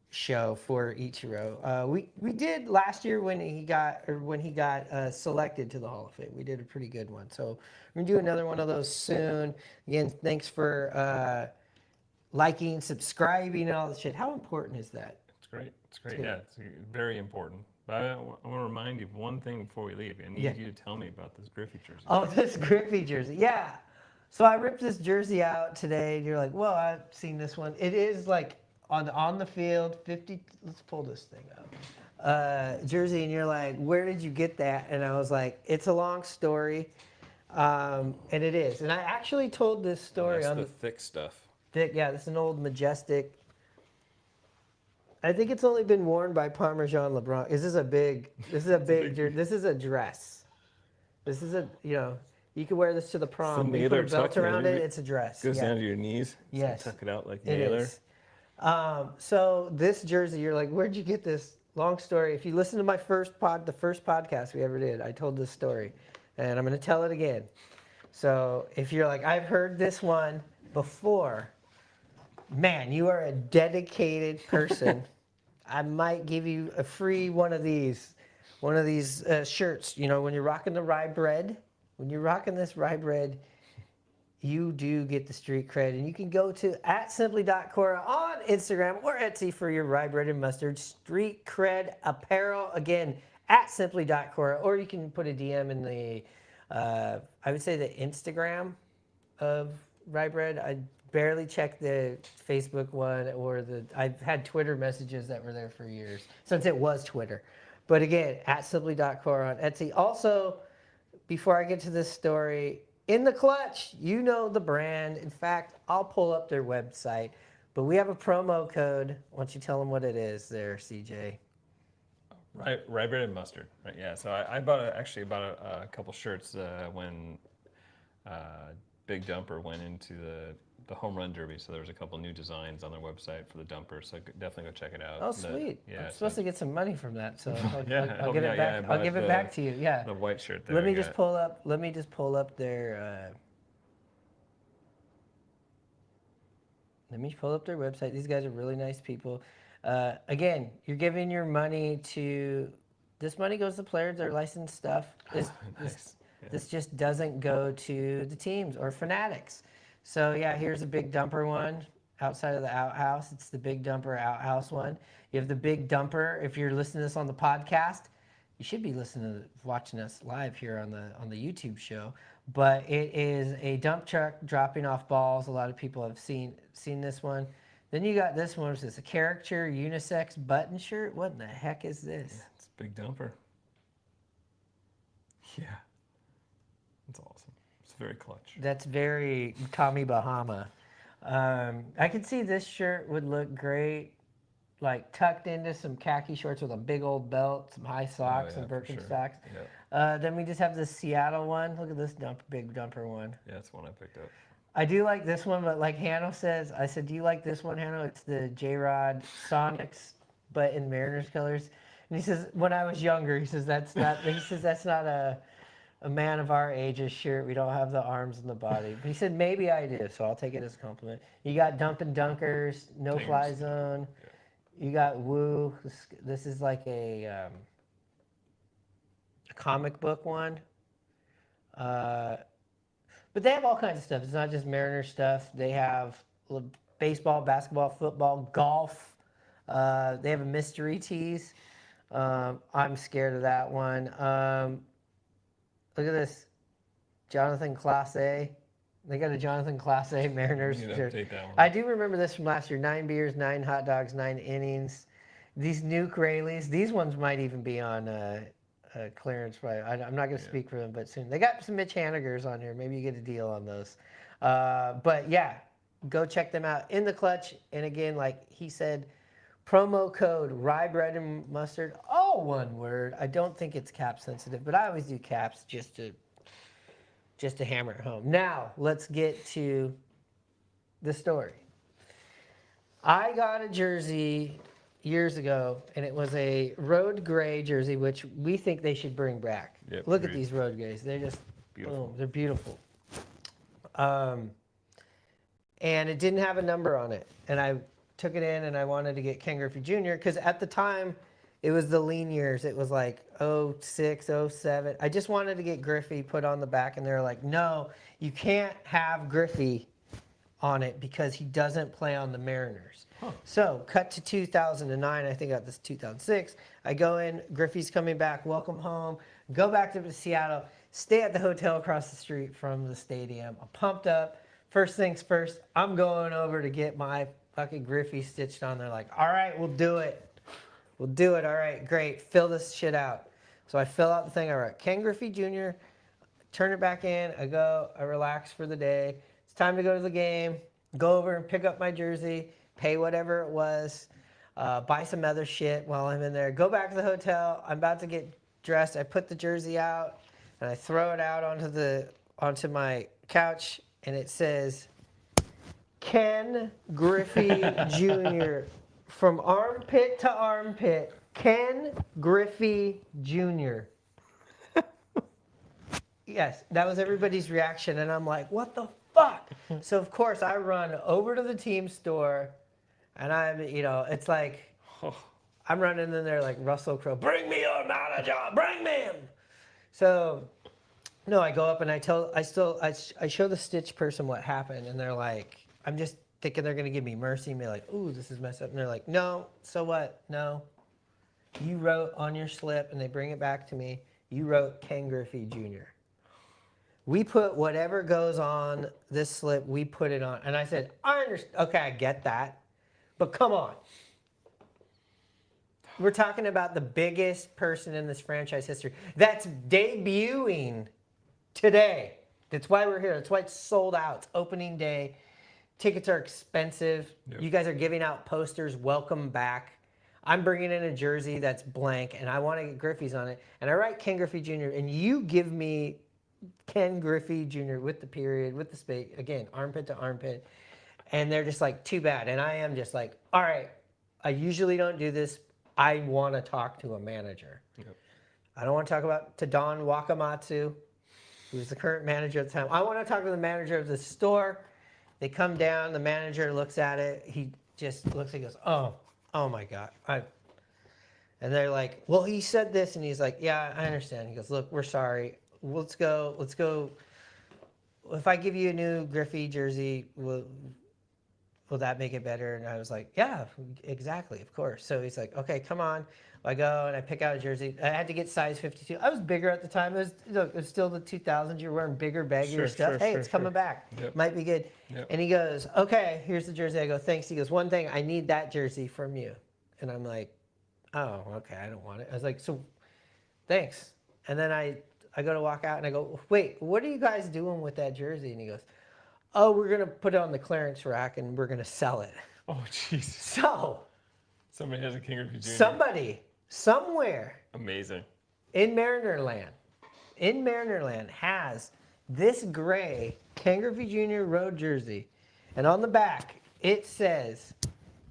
show for Ichiro. We did last year when he got selected to the Hall of Fame. We did a pretty good one. So we're gonna do another one of those soon. Again, thanks for liking, subscribing, and all that shit. How important is that? It's great. It's great. Yeah, it's very important. But I want to remind you of one thing before we leave. I need you to tell me about this Griffey jersey. Oh, this Griffey jersey. Yeah. So I ripped this jersey out today, and you're like, well, I've seen this one. It is like on the field, 50. Let's pull this thing up. Jersey, and you're like, where did you get that? And I was like, it's a long story, and it is. And I actually told this story That's on the thick stuff. Yeah, this is an old Majestic. I think it's only been worn by Parmesan LeBron. This is a big jersey. This is a dress. This is you can wear this to the prom. You put a belt around it, it's a dress. Goes down to your knees. Yes. So tuck it out like It Naylor. is. So this jersey, you're like, where'd you get this? Long story. If you listen to my the first podcast we ever did, I told this story, and I'm going to tell it again. So if you're like, I've heard this one before, man, you are a dedicated person. I might give you a free one of these shirts. You know, when you're rocking the rye bread, when you're rocking this rye bread, you do get the street cred. And you can go to @simply.cora on Instagram or Etsy for your rye bread and mustard street cred apparel. Again, @simply.cora, or you can put a DM in the, I would say the Instagram of rye bread. I barely check the Facebook one I've had Twitter messages that were there for years, since it was Twitter. But again, @simply.cora on Etsy. Also, before I get to this story, In the Clutch, you know the brand. In fact, I'll pull up their website. But we have a promo code. Why don't you tell them what it is there, CJ? Rye bread and mustard. Right, yeah. So I bought a couple shirts when Big Dumper went into the home run derby. So there was a couple new designs on their website for the dumper. So definitely go check it out. Oh, sweet! Yeah, I'm supposed to get some money from that, so I'll help give me it out. back. Yeah, I'll give it back to you. Yeah. The white shirt there. Let me just pull up. Let me just pull up their. Let me pull up their website. These guys are really nice people. Again, you're giving your money to. This money goes to players, their licensed stuff. This just doesn't go to the teams or fanatics. So yeah, here's a Big Dumper one outside of the outhouse. It's the Big Dumper outhouse one. You have the Big Dumper. If you're listening to this on the podcast, you should be watching us live here on the YouTube show. But it is a dump truck dropping off balls. A lot of people have seen this one. Then you got this one, which is a character unisex button shirt. What in the heck is this? Yeah, it's Big Dumper. Yeah. That's awesome. It's very clutch. That's very Tommy Bahama. I could see this shirt would look great, like tucked into some khaki shorts with a big old belt, some high socks, and Birkenstocks. Yeah. Then we just have the Seattle one. Look at this Big Dumper one. Yeah, that's one I picked up. I do like this one, but like Hanno says, I said, do you like this one, Hanno? It's the J-Rod Sonics, but in Mariners colors. And he says, when I was younger, he says that's not a man of our age's shirt. We don't have the arms and the body. But he said, maybe I do, so I'll take it as a compliment. You got Dumpin' Dunkers, No Fly Zone. Yeah. You got Woo. This is like a comic book one. But they have all kinds of stuff. It's not just Mariners stuff. They have baseball, basketball, football, golf. They have a mystery tees. I'm scared of that one. Look at this. Jonathan Class A. They got a Jonathan Class A Mariners shirt. I do remember this from last year. 9 beers, 9 hot dogs, 9 innings. These Nuke Raleys. These ones might even be on clearance. Right? I'm not going to speak for them, but soon. They got some Mitch Hanigers on here. Maybe you get a deal on those. But yeah, go check them out in the clutch. And again, like he said, promo code rye bread and mustard, all one word. I don't think it's cap sensitive, but I always do caps just to hammer it home. Now let's get to the story. I got a jersey years ago, and it was a road gray jersey, which we think they should bring back. Yep, Look at these road grays. They're just beautiful. Boom, they're beautiful. And it didn't have a number on it. And I took it in, and I wanted to get Ken Griffey Jr. because at the time, it was the lean years. It was like 06, 07. I just wanted to get Griffey put on the back, and they're like, no, you can't have Griffey on it because he doesn't play on the Mariners. Huh. So, cut to 2009. I think I got this 2006. I go in. Griffey's coming back. Welcome home. Go back to Seattle. Stay at the hotel across the street from the stadium. I'm pumped up. First things first, I'm going over to get my fucking Griffey stitched on. They're like, all right, we'll do it. We'll do it. All right, great. Fill this shit out. So I fill out the thing. I write Ken Griffey Jr., turn it back in. I go. I relax for the day. It's time to go to the game. Go over and pick up my jersey. Pay whatever it was, buy some other shit while I'm in there, go back to the hotel. I'm about to get dressed. I put the jersey out and I throw it out onto my couch, and it says, Ken Griffey Jr. From armpit to armpit, Ken Griffey Jr. Yes, that was everybody's reaction, and I'm like, what the fuck? So, of course, I run over to the team store. And it's like, I'm running in there like Russell Crowe, bring me your manager, bring me him. So, no, I go up and I show the stitch person what happened. And they're like, I'm just thinking they're going to give me mercy and be like, ooh, this is messed up. And they're like, no, so what? No. You wrote on your slip, and they bring it back to me, you wrote Ken Griffey Jr. We put whatever goes on this slip, we put it on. And I said, I understand. Okay, I get that. But come on. We're talking about the biggest person in this franchise history that's debuting today. That's why we're here. That's why it's sold out. It's opening day. tickets are expensive. Yep. You guys are giving out posters. Welcome back. I'm bringing in a jersey that's blank, and I want to get Griffey's on it. And I write Ken Griffey Jr., and you give me Ken Griffey Jr. with the period, with the space, again, armpit to armpit. And they're just like, too bad. And I am just like, all right, I usually don't do this. I want to talk to a manager. Yep. I don't want to talk to Don Wakamatsu, who's the current manager at the time. I want to talk to the manager of the store. They come down. The manager looks at it. He just looks and goes, oh my God. And they're like, well, he said this. And he's like, yeah, I understand. He goes, look, we're sorry. Let's go. If I give you a new Griffey jersey, will that make it better? And I was like, yeah, exactly, of course. So he's like, okay, come on. I go and I pick out a jersey. I had to get size 52. I was bigger at the time. It was still the 2000s. You're wearing bigger, baggier stuff. Hey, it's coming back. Yep. Might be good. Yep. And he goes, okay, here's the jersey. I go, thanks. He goes, one thing, I need that jersey from you. And I'm like, oh, okay, I don't want it. I was like, so thanks. And then I go to walk out and I go, wait, what are you guys doing with that jersey? And he goes, oh, we're going to put it on the clearance rack and we're going to sell it. Oh, Jesus. So Somebody has a King Griffey Jr. somebody, somewhere Amazing. in Mariner Land has this gray Ken Griffey Jr. road jersey. And on the back, it says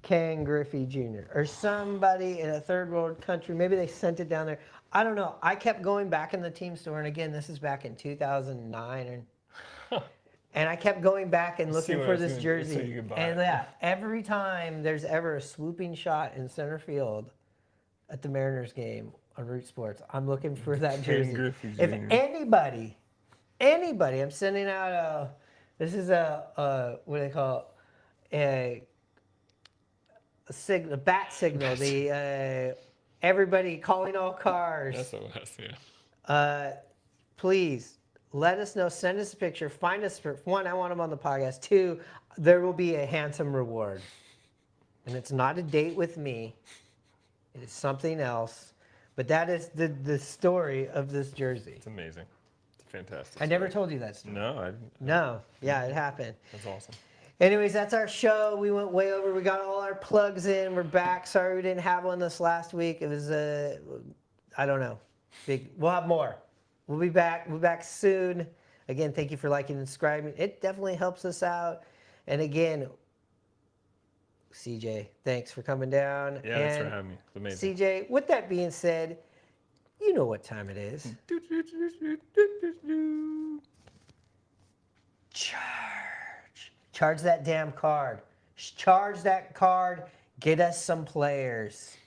Ken Griffey Jr. Or somebody in a third world country. Maybe they sent it down there. I don't know. I kept going back in the team store. And again, this is back in 2009. And I kept going back and looking for this jersey. And yeah, every time there's ever a swooping shot in center field at the Mariners game on Root Sports, I'm looking for that jersey. If anybody, I'm sending out this is what do they call it? A bat signal. The everybody calling all cars. SOS, yeah. Please. Let us know. Send us a picture. Find us. One, I want them on the podcast. Two, there will be a handsome reward. And it's not a date with me. It is something else. But that is the story of this jersey. It's amazing. It's fantastic. I never told you that story. No, No. Yeah, it happened. That's awesome. Anyways, that's our show. We went way over. We got all our plugs in. We're back. Sorry we didn't have one this last week. It was, I don't know. Big. We'll have more. We'll be back. We'll be back soon. Again, thank you for liking and subscribing. It definitely helps us out. And again, CJ, thanks for coming down. Yeah, thanks for having me. It's amazing. CJ, with that being said, you know what time it is. Charge that damn card. Charge that card. Get us some players.